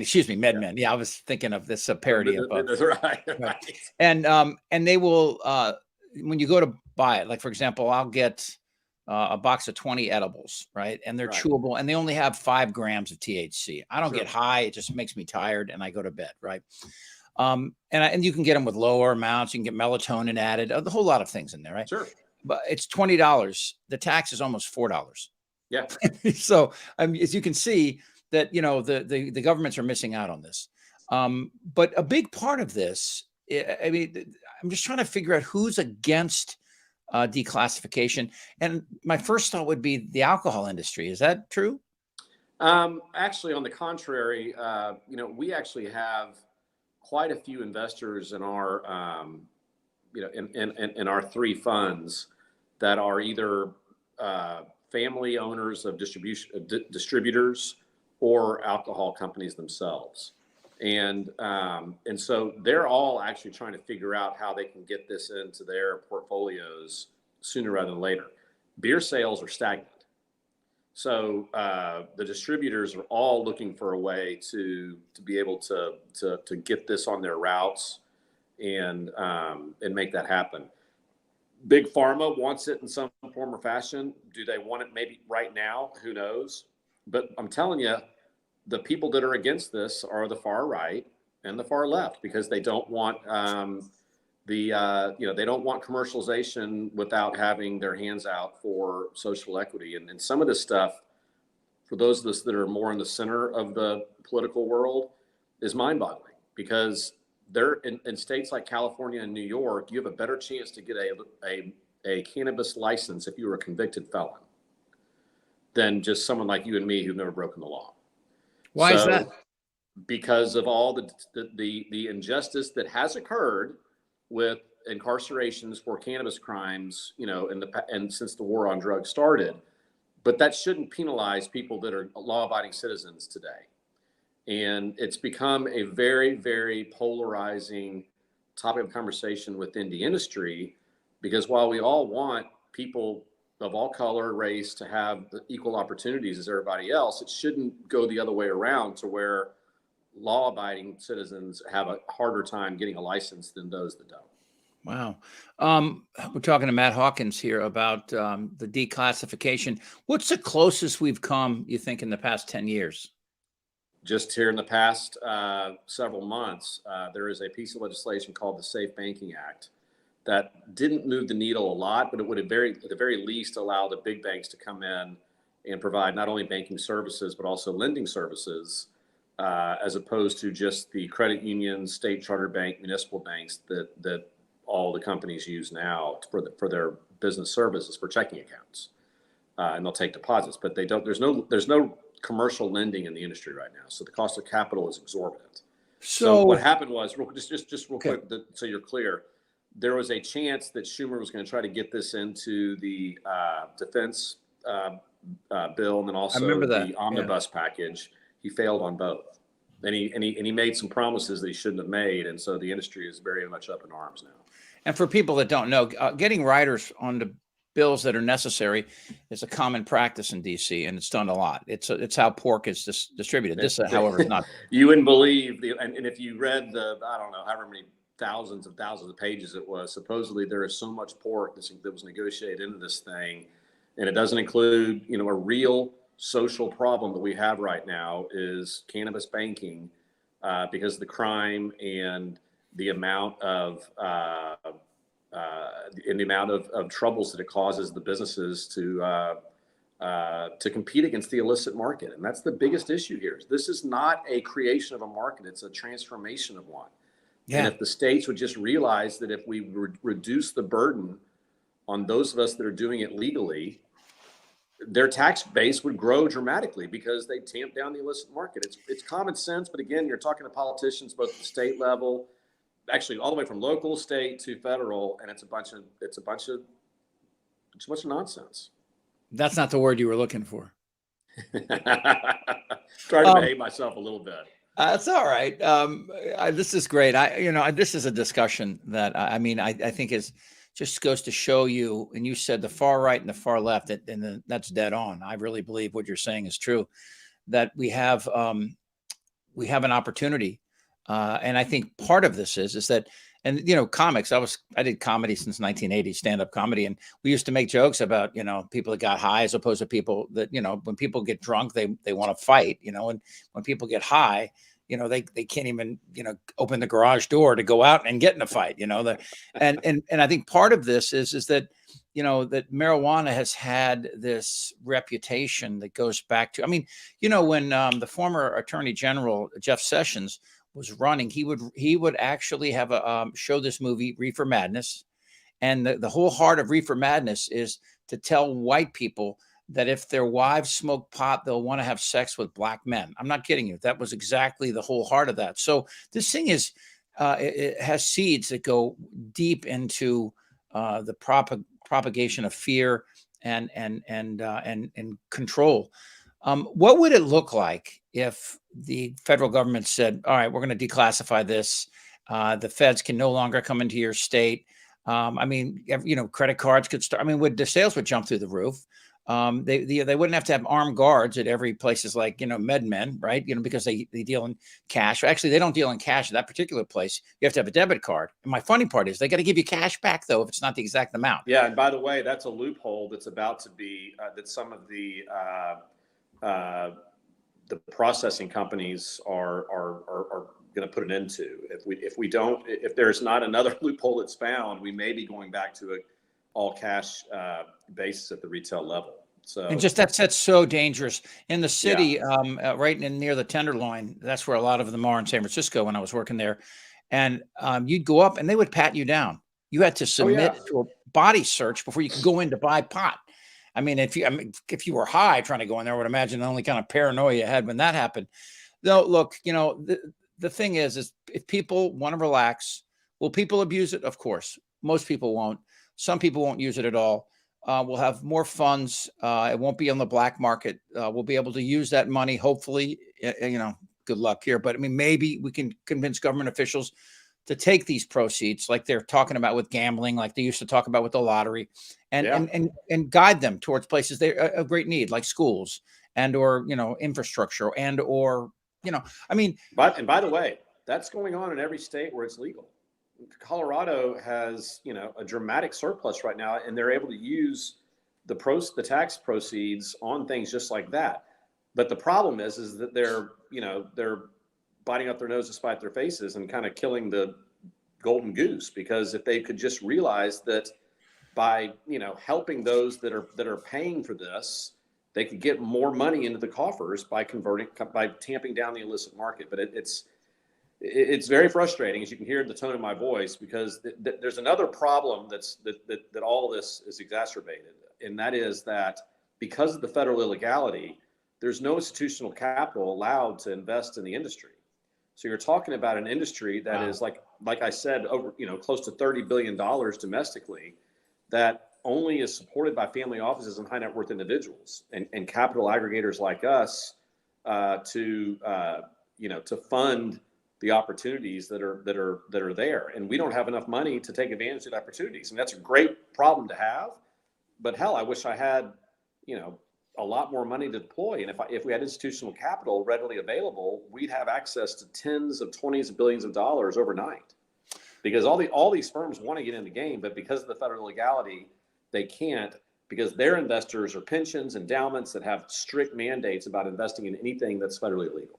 excuse me, MedMen. Yeah, I was thinking of this parody of. That's right. And they will when you go to buy it, like for example, I'll get a box of 20 edibles, right? And they're chewable, and they only have 5 grams of THC. I don't get high; it just makes me tired, and I go to bed, right? And you can get them with lower amounts. You can get melatonin added, a whole lot of things in there, right? Sure. But it's $20. The tax is almost $4. Yeah. So as you can see that, you know, the governments are missing out on this. But a big part of this, I mean, I'm just trying to figure out who's against declassification. And my first thought would be the alcohol industry. Is that true? Actually, on the contrary, you know, we actually have quite a few investors in our, you know, in our 3 funds that are either family owners of distributors or alcohol companies themselves, and so they're all actually trying to figure out how they can get this into their portfolios sooner rather than later. Beer sales are stagnant, so the distributors are all looking for a way to be able to get this on their routes and make that happen. Big Pharma wants it in some form or fashion. Do they want it maybe right now? Who knows? But I'm telling you, the people that are against this are the far right and the far left because they don't want you know, they don't want commercialization without having their hands out for social equity. And some of this stuff, for those of us that are more in the center of the political world, is mind-boggling because they're in states like California and New York, you have a better chance to get a cannabis license if you were a convicted felon than just someone like you and me who've never broken the law. Why is that? Because of all the injustice that has occurred with incarcerations for cannabis crimes, you know, and since the war on drugs started, but that shouldn't penalize people that are law-abiding citizens today. And it's become a very, very polarizing topic of conversation within the industry because while we all want people of all color, race to have the equal opportunities as everybody else, it shouldn't go the other way around to where law-abiding citizens have a harder time getting a license than those that don't. Wow. We're talking to Matt Hawkins here about the declassification. What's the closest we've come, you think, in the past 10 years? Just here in the past several months, there is a piece of legislation called the Safe Banking Act that didn't move the needle a lot, but it would at the very least allow the big banks to come in and provide not only banking services, but also lending services, as opposed to just the credit unions, state charter bank, municipal banks that all the companies use now for their business services for checking accounts. And they'll take deposits, but they don't, there's no commercial lending in the industry right now. So the cost of capital is exorbitant. So what happened was, just real quick, so you're clear, there was a chance that Schumer was going to try to get this into the defense bill and then also the omnibus package. He failed on both. And he made some promises that he shouldn't have made. And so the industry is very much up in arms now. And for people that don't know, getting riders on the bills that are necessary is a common practice in DC, and it's done a lot. It's how pork is distributed. This, however, is not. You wouldn't believe and if you read I don't know however many thousands of pages it was, supposedly there is so much pork that was negotiated into this thing, and it doesn't include, you know, a real social problem that we have right now is cannabis banking, because of the crime and the amount of troubles that it causes the businesses to compete against the illicit market. And that's the biggest issue here. This is not a creation of a market, it's a transformation of one. Yeah. And if the states would just realize that if we reduce the burden on those of us that are doing it legally, their tax base would grow dramatically because they tamp down the illicit market. It's common sense, but again, you're talking to politicians both at the state level, actually all the way from local, state to federal, and it's a bunch of nonsense. That's not the word you were looking for. Trying to behave myself a little bit. That's all right. This is great. This is a discussion that I think is just goes to show you. And you said the far right and the far left, and that's dead on. I really believe what you're saying is true. That we have an opportunity, and I think part of this is that. And, comics, I did comedy since 1980, stand-up comedy. And we used to make jokes about, people that got high as opposed to people that, when people get drunk, they want to fight, and when people get high, they can't even, open the garage door to go out and get in a fight, and I think part of this is that, that marijuana has had this reputation that goes back to, when the former Attorney General, Jeff Sessions, was running, he would actually have show this movie Reefer Madness, and the whole heart of Reefer Madness is to tell white people that if their wives smoke pot, they'll want to have sex with black men. I'm not kidding you. That was exactly the whole heart of that. So this thing is it has seeds that go deep into the propagation of fear and control. What would it look like if the federal government said, all right, we're going to declassify this. The feds can no longer come into your state. Credit cards could start. The sales would jump through the roof. They wouldn't have to have armed guards at every places like, MedMen, right? Because they deal in cash. Actually, they don't deal in cash at that particular place. You have to have a debit card. And my funny part is they got to give you cash back, though, if it's not the exact amount. Yeah. And by the way, that's a loophole that's about to be that some of the processing companies are going to put an end to. If there's not another loophole that's found, we may be going back to an all cash basis at the retail level. So, and just that's so dangerous in the city, right near the Tenderloin. That's where a lot of them are in San Francisco when I was working there. And you'd go up and they would pat you down. You had to submit to a body search before you could go in to buy pot. If you were high trying to go in there, I would imagine the only kind of paranoia you had when that happened. Though, look, the thing is if people want to relax, will people abuse it? Of course. Most people won't. Some people won't use it at all. We'll have more funds. It won't be on the black market. We'll be able to use that money. Hopefully, good luck here. But maybe we can convince government officials to take these proceeds like they're talking about with gambling, like they used to talk about with the lottery, and guide them towards places they are of great need, like schools and or infrastructure and or But and by the way, that's going on in every state where it's legal. Colorado has a dramatic surplus right now, and they're able to use the tax proceeds on things just like that. But the problem is that they're biting up their nose to spite their faces and kind of killing the golden goose, because if they could just realize that by helping those that are paying for this, they could get more money into the coffers by tamping down the illicit market. But it's very frustrating, as you can hear in the tone of my voice, because there's another problem that all this is exacerbated, and that is that because of the federal illegality, there's no institutional capital allowed to invest in the industry. So you're talking about an industry that is like I said, over close to $30 billion domestically, that only is supported by family offices and high net worth individuals and capital aggregators like us to fund the opportunities that are there. And we don't have enough money to take advantage of the opportunities. And that's a great problem to have. But hell, I wish I had, a lot more money to deploy. And if we had institutional capital readily available, we'd have access to tens of 20s of billions of dollars overnight. Because all these firms want to get in the game, but because of the federal legality, they can't. because their investors are pensions, endowments that have strict mandates about investing in anything that's federally illegal.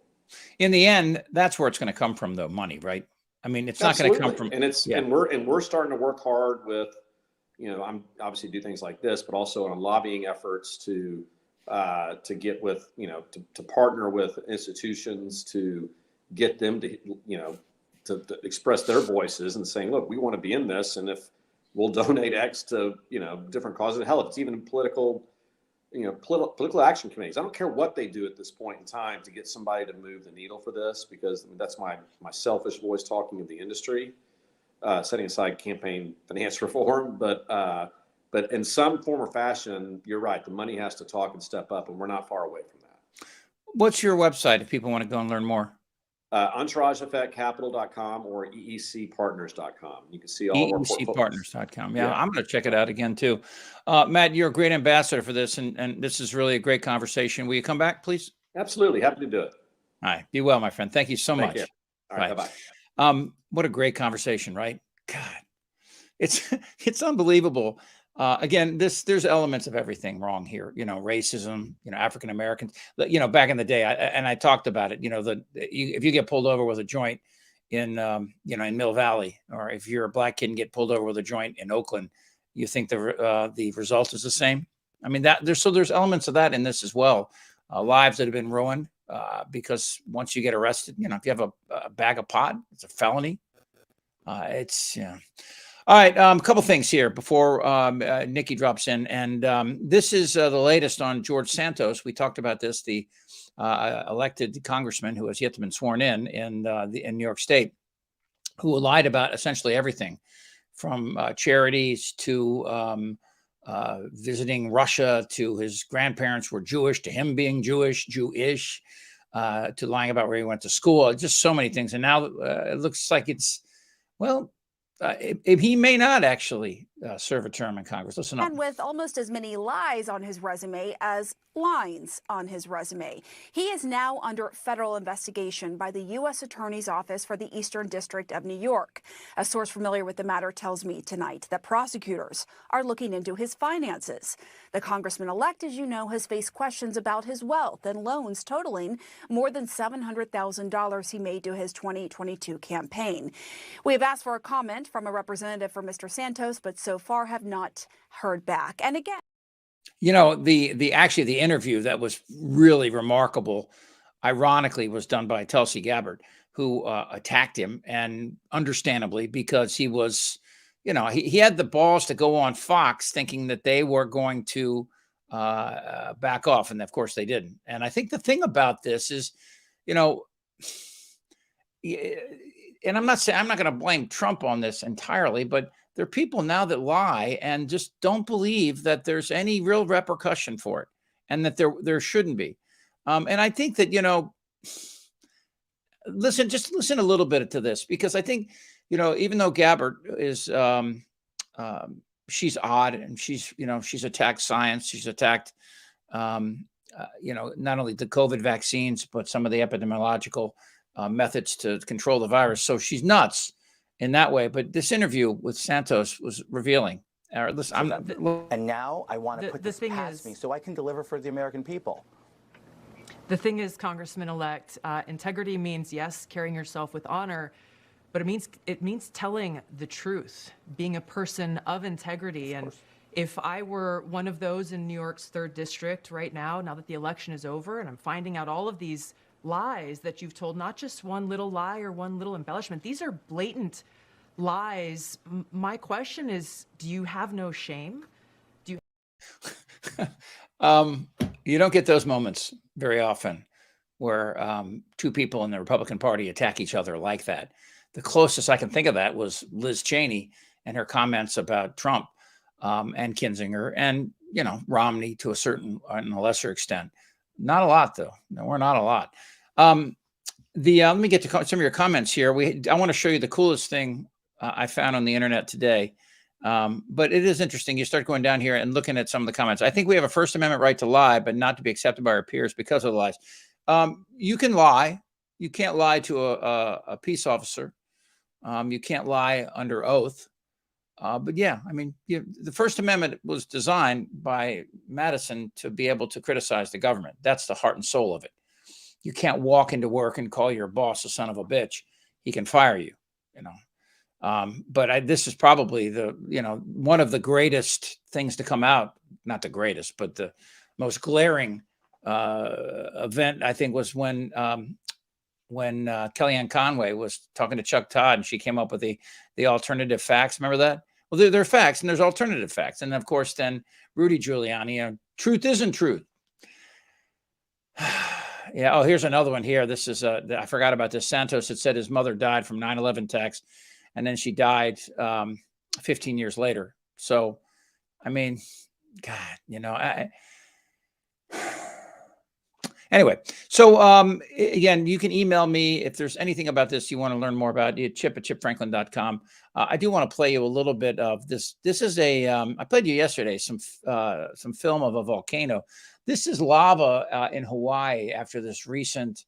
In the end, that's where it's going to come from, though, money, right? I mean, it's not going to come from, and we're starting to work hard with, I'm obviously do things like this, but also on lobbying efforts to get with, to partner with institutions to get them to, to express their voices and saying, look, we want to be in this, and if we'll donate X to, different causes. Hell, if it's even political action committees. I don't care what they do at this point in time to get somebody to move the needle for this, because that's my selfish voice talking of the industry, setting aside campaign finance reform. But in some form or fashion, you're right. The money has to talk and step up, and we're not far away from that. What's your website if people want to go and learn more? EntourageEffectCapital.com or EECPartners.com. You can see all of our portfolios. EECPartners.com. Yeah, I'm going to check it out again too. Matt, you're a great ambassador for this, and this is really a great conversation. Will you come back, please? Absolutely. Happy to do it. All right. Be well, my friend. Thank you so much. You. All right. Bye-bye. What a great conversation, right? God, it's unbelievable. Again, there's elements of everything wrong here. Racism, African Americans, back in the day, I talked about it, if you get pulled over with a joint in Mill Valley, or if you're a black kid and get pulled over with a joint in Oakland, you think the result is the same. I mean, there's elements of that in this as well. Lives that have been ruined because once you get arrested, if you have a bag of pot, it's a felony. All right, a couple things here before Nikki drops in, and this is the latest on George Santos. We talked about this, the elected congressman who has yet to be sworn in New York State, who lied about essentially everything, from charities to visiting Russia, to his grandparents were Jewish, to him being Jewish, to lying about where he went to school, just so many things. And now it looks like he may not actually serve a term in Congress. Listen up. And with almost as many lies on his resume as lines on his resume, he is now under federal investigation by the U.S. Attorney's Office for the Eastern District of New York. A source familiar with the matter tells me tonight that prosecutors are looking into his finances. The congressman-elect, as you know, has faced questions about his wealth and loans totaling more than $700,000 he made to his 2022 campaign. We have asked for a comment from a representative for Mr. Santos, but so far have not heard back. And again, the interview that was really remarkable, ironically, was done by Tulsi Gabbard, who attacked him, and understandably, because he was, he had the balls to go on Fox thinking that they were going to back off, and of course they didn't. And I think the thing about this is, and I'm not going to blame Trump on this entirely, but there are people now that lie and just don't believe that there's any real repercussion for it, and that there shouldn't be. And I think that, listen a little bit to this, because I think, even though Gabbard is, she's odd, and she's attacked science. She's attacked, not only the COVID vaccines, but some of the epidemiological methods to control the virus. So she's nuts in that way. But this interview with Santos was revealing. Listen, and now I want to put this past me so I can deliver for the American people. The thing is, Congressman-elect, integrity means, yes, carrying yourself with honor, but it means telling the truth, being a person of integrity. And if I were one of those in New York's 3rd District right now that the election is over, and I'm finding out all of these lies that you've told, not just one little lie or one little embellishment, these are blatant lies. My question is, do you have no shame? Do you? You don't get those moments very often where two people in the Republican Party attack each other like that. The closest I can think of that was Liz Cheney and her comments about Trump and Kinzinger and, Romney to on a lesser extent. Not a lot, though. No, we're not a lot. Let me get to some of your comments here. I want to show you the coolest thing I found on the internet today. But it is interesting. You start going down here and looking at some of the comments. I think we have a First Amendment right to lie, but not to be accepted by our peers because of the lies. You can lie. You can't lie to a peace officer. You can't lie under oath. But yeah, I mean, the First Amendment was designed by Madison to be able to criticize the government. That's the heart and soul of it. You can't walk into work and call your boss a son of a bitch. He can fire you, you know. But this is probably one of the greatest things to come out, not the greatest, but the most glaring event, I think, was when Kellyanne Conway was talking to Chuck Todd and she came up with the alternative facts. Remember that? Well, there are facts and there's alternative facts. And of course, then Rudy Giuliani, truth isn't truth. Yeah. Oh, here's another one here. This is, I forgot about this. Santos had said his mother died from 9/11 attacks, and then she died 15 years later. So, I mean, God, anyway, so again, you can email me if there's anything about this you want to learn more about. chip@chipfranklin.com. I do want to play you a little bit of this. This is I played you yesterday some film of a volcano. This is lava in Hawaii after this recent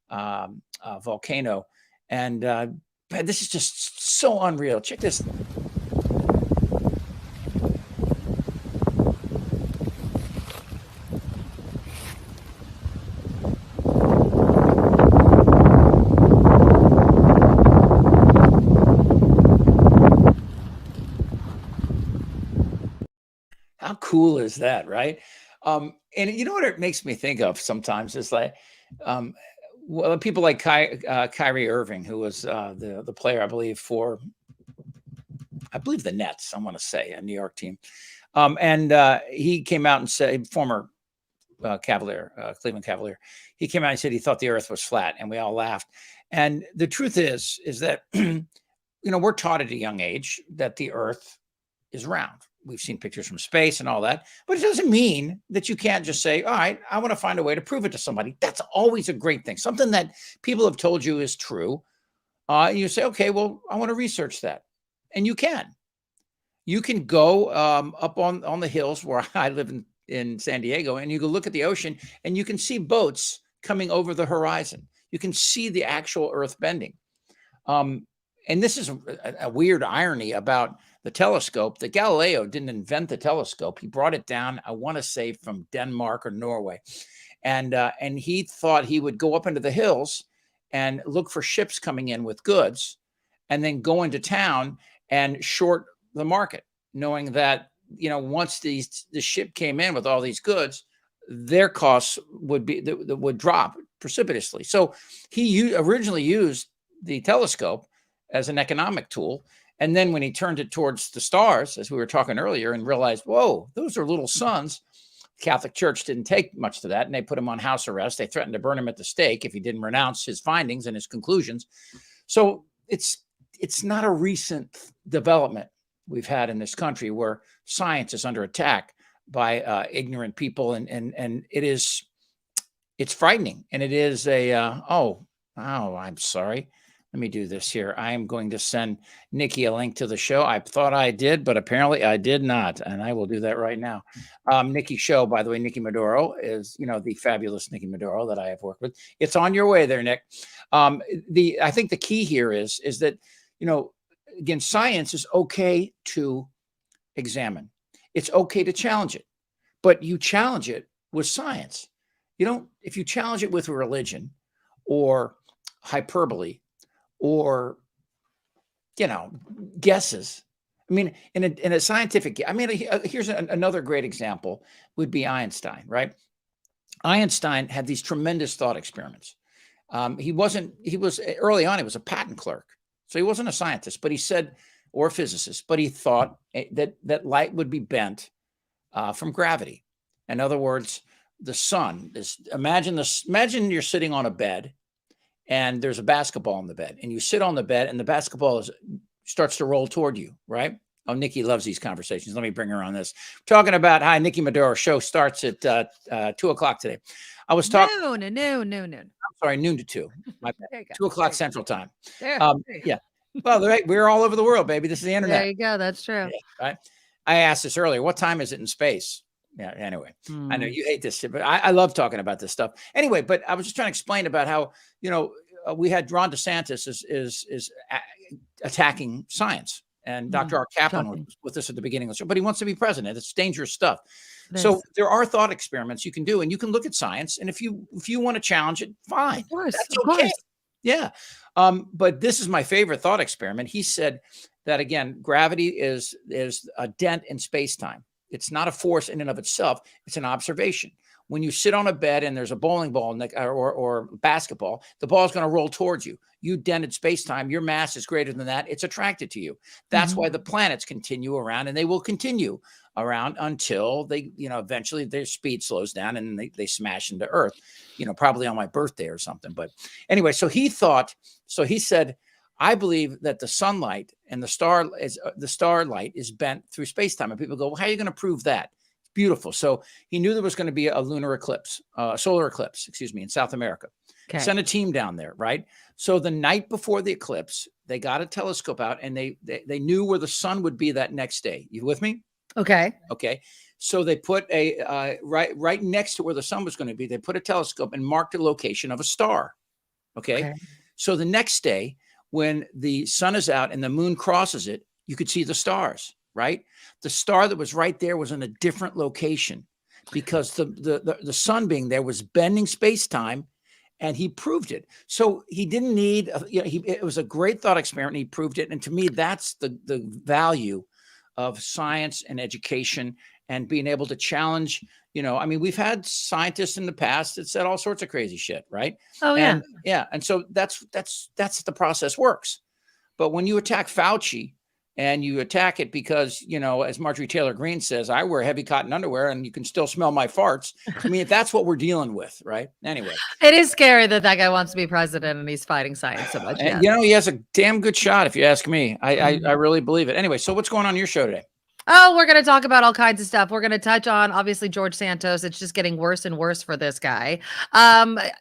volcano, and this is just so unreal. Check this. How cool is that, right? And you know what it makes me think of sometimes is like, well, people like Kyrie Irving, who was the player, I believe, for the Nets, I want to say, a New York team. And he came out and said, former Cleveland Cavalier, he came out and said he thought the earth was flat, and we all laughed. And the truth is that, we're taught at a young age that the earth is round. We've seen pictures from space and all that, but it doesn't mean that you can't just say, all right, I want to find a way to prove it to somebody. That's always a great thing. Something that people have told you is true. You say, okay, well, I want to research that. And you can. You can go up on the hills where I live in San Diego, and you can look at the ocean and you can see boats coming over the horizon. You can see the actual earth bending. And this is a weird irony about the telescope, that Galileo didn't invent the telescope. He brought it down, I want to say, from Denmark or Norway. And he thought he would go up into the hills and look for ships coming in with goods and then go into town and short the market, knowing that, once the ship came in with all these goods, their costs would drop precipitously. So he originally used the telescope as an economic tool. And then when he turned it towards the stars, as we were talking earlier, and realized, whoa, those are little suns, the Catholic Church didn't take much to that, and they put him on house arrest. They threatened to burn him at the stake if he didn't renounce his findings and his conclusions. So it's not a recent development we've had in this country where science is under attack by ignorant people, and it's frightening. And it is I'm sorry. Let me do this here. I am going to send Nikki a link to the show. I thought I did, but apparently I did not. And I will do that right now. Nikki's show, by the way, Nikki Maduro is, the fabulous Nikki Maduro that I have worked with. It's on your way there, Nick. I think the key here is that, again, science is okay to examine. It's okay to challenge it, but you challenge it with science. If you challenge it with religion or hyperbole, or, guesses. I mean, in a scientific, here's another great example would be Einstein, right? Einstein had these tremendous thought experiments. He was early on, he was a patent clerk. So he wasn't a scientist, but he said, or a physicist, but he thought that light would be bent from gravity. In other words, the sun imagine you're sitting on a bed, and there's a basketball in the bed, and you sit on the bed, and the basketball starts to roll toward you, right? Oh, Nikki loves these conversations. Let me bring her on this. We're talking about Nikki Maduro show starts at 2:00 today. I was talking noon. I'm sorry, noon to 2. My bad. 2:00 Central Time. There. Yeah. Well, we're all over the world, baby. This is the internet. There you go. That's true. Yeah, right. I asked this earlier. What time is it in space? Yeah. Anyway, I know you hate this shit, but I love talking about this stuff. Anyway, but I was just trying to explain about how, we had Ron DeSantis is attacking science And Dr. R. Kaplan was with us at the beginning of the show, but he wants to be president. It's dangerous stuff. So there are thought experiments you can do, and you can look at science. And if you want to challenge it, fine. Of course, that's of okay. course. Yeah. But this is my favorite thought experiment. He said that, again, gravity is a dent in space-time. It's not a force in and of itself. It's an observation. When you sit on a bed and there's a bowling ball or basketball, the ball is going to roll towards you. You dented space-time. Your mass is greater than that. It's attracted to you. That's why the planets continue around, and they will continue around until they, eventually their speed slows down and they smash into Earth, probably on my birthday or something. But anyway, so he said, I believe that the sunlight and the starlight is bent through space-time. And people go, well, how are you going to prove that? It's beautiful. So he knew there was going to be a solar eclipse, in South America. Okay. Sent a team down there, right? So the night before the eclipse, they got a telescope out and they knew where the sun would be that next day. You with me? Okay. Okay. So they put right next to where the sun was going to be, they put a telescope and marked the location of a star. Okay. So the next day, when the sun is out and the moon crosses it, you could see the stars, right? The star that was right there was in a different location because the sun being there was bending space-time, and he proved it. So he didn't need, it was a great thought experiment. And he proved it. And to me, that's the value of science and education and being able to challenge, we've had scientists in the past that said all sorts of crazy shit, right? Oh, yeah. Yeah. And so that's the process works. But when you attack Fauci and you attack it because, as Marjorie Taylor Greene says, I wear heavy cotton underwear and you can still smell my farts. I mean, that's what we're dealing with, right? Anyway. It is scary that guy wants to be president and he's fighting science so much. And, he has a damn good shot, if you ask me. I really believe it. Anyway, so what's going on your show today? Oh, we're going to talk about all kinds of stuff. We're going to touch on, obviously, George Santos. It's just getting worse and worse for this guy.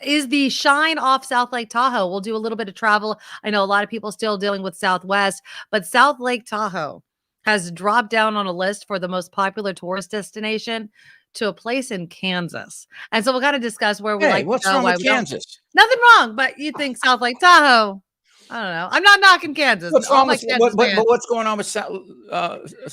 Is the shine off South Lake Tahoe? We'll do a little bit of travel. I know a lot of people still dealing with Southwest, but South Lake Tahoe has dropped down on a list for the most popular tourist destination to a place in Kansas. And so we'll kind of discuss where we like what's to go. Wrong with Kansas? Nothing wrong, but you think South Lake Tahoe. I don't know. I'm not knocking Kansas. What's wrong with but what's going on with South?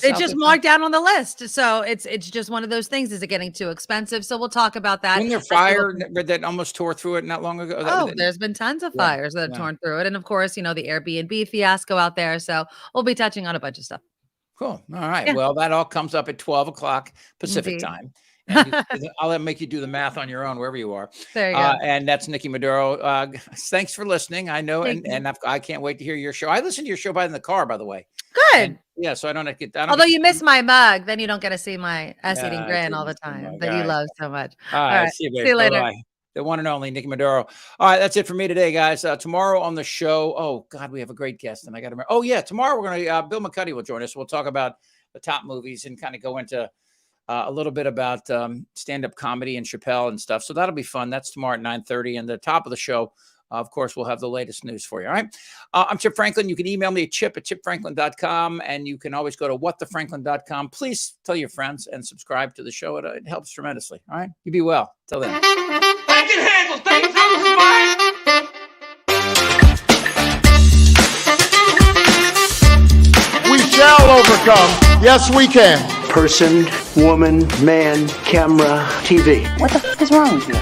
It's just marked down on the list, so it's just one of those things. Is it getting too expensive? So we'll talk about that. Wasn't there fire that almost tore through it not long ago? There's been tons of fires that have torn through it, and of course, the Airbnb fiasco out there. So we'll be touching on a bunch of stuff. Cool. All right. Yeah. Well, that all comes up at 12 o'clock Pacific time. And I'll make you do the math on your own wherever you are. There you go. And that's Nikki Maduro. Thanks for listening. I know, and I can't wait to hear your show. I listen to your show in the car, by the way. Good. And, so I don't get. Although you miss my mug, then you don't get to see my ass-eating grin all the time that you love so much. All right. See you later. Bye-bye. The one and only Nikki Maduro. All right, that's it for me today, guys. Tomorrow on the show, oh God, we have a great guest, and I got to remember. Oh yeah, tomorrow we're going to Bill McCuddy will join us. We'll talk about the top movies and kind of go into a little bit about stand-up comedy and Chappelle and stuff. So that'll be fun. That's tomorrow at 9:30. And the top of the show, of course, we'll have the latest news for you. All right. I'm Chip Franklin. You can email me at chip@chipfranklin.com. And you can always go to whatthefranklin.com. Please tell your friends and subscribe to the show. It helps tremendously. All right. You be well. Till then. I can handle things on the spine. We shall overcome. Yes, we can. Person, woman, man, camera, TV. What the f*** is wrong with you?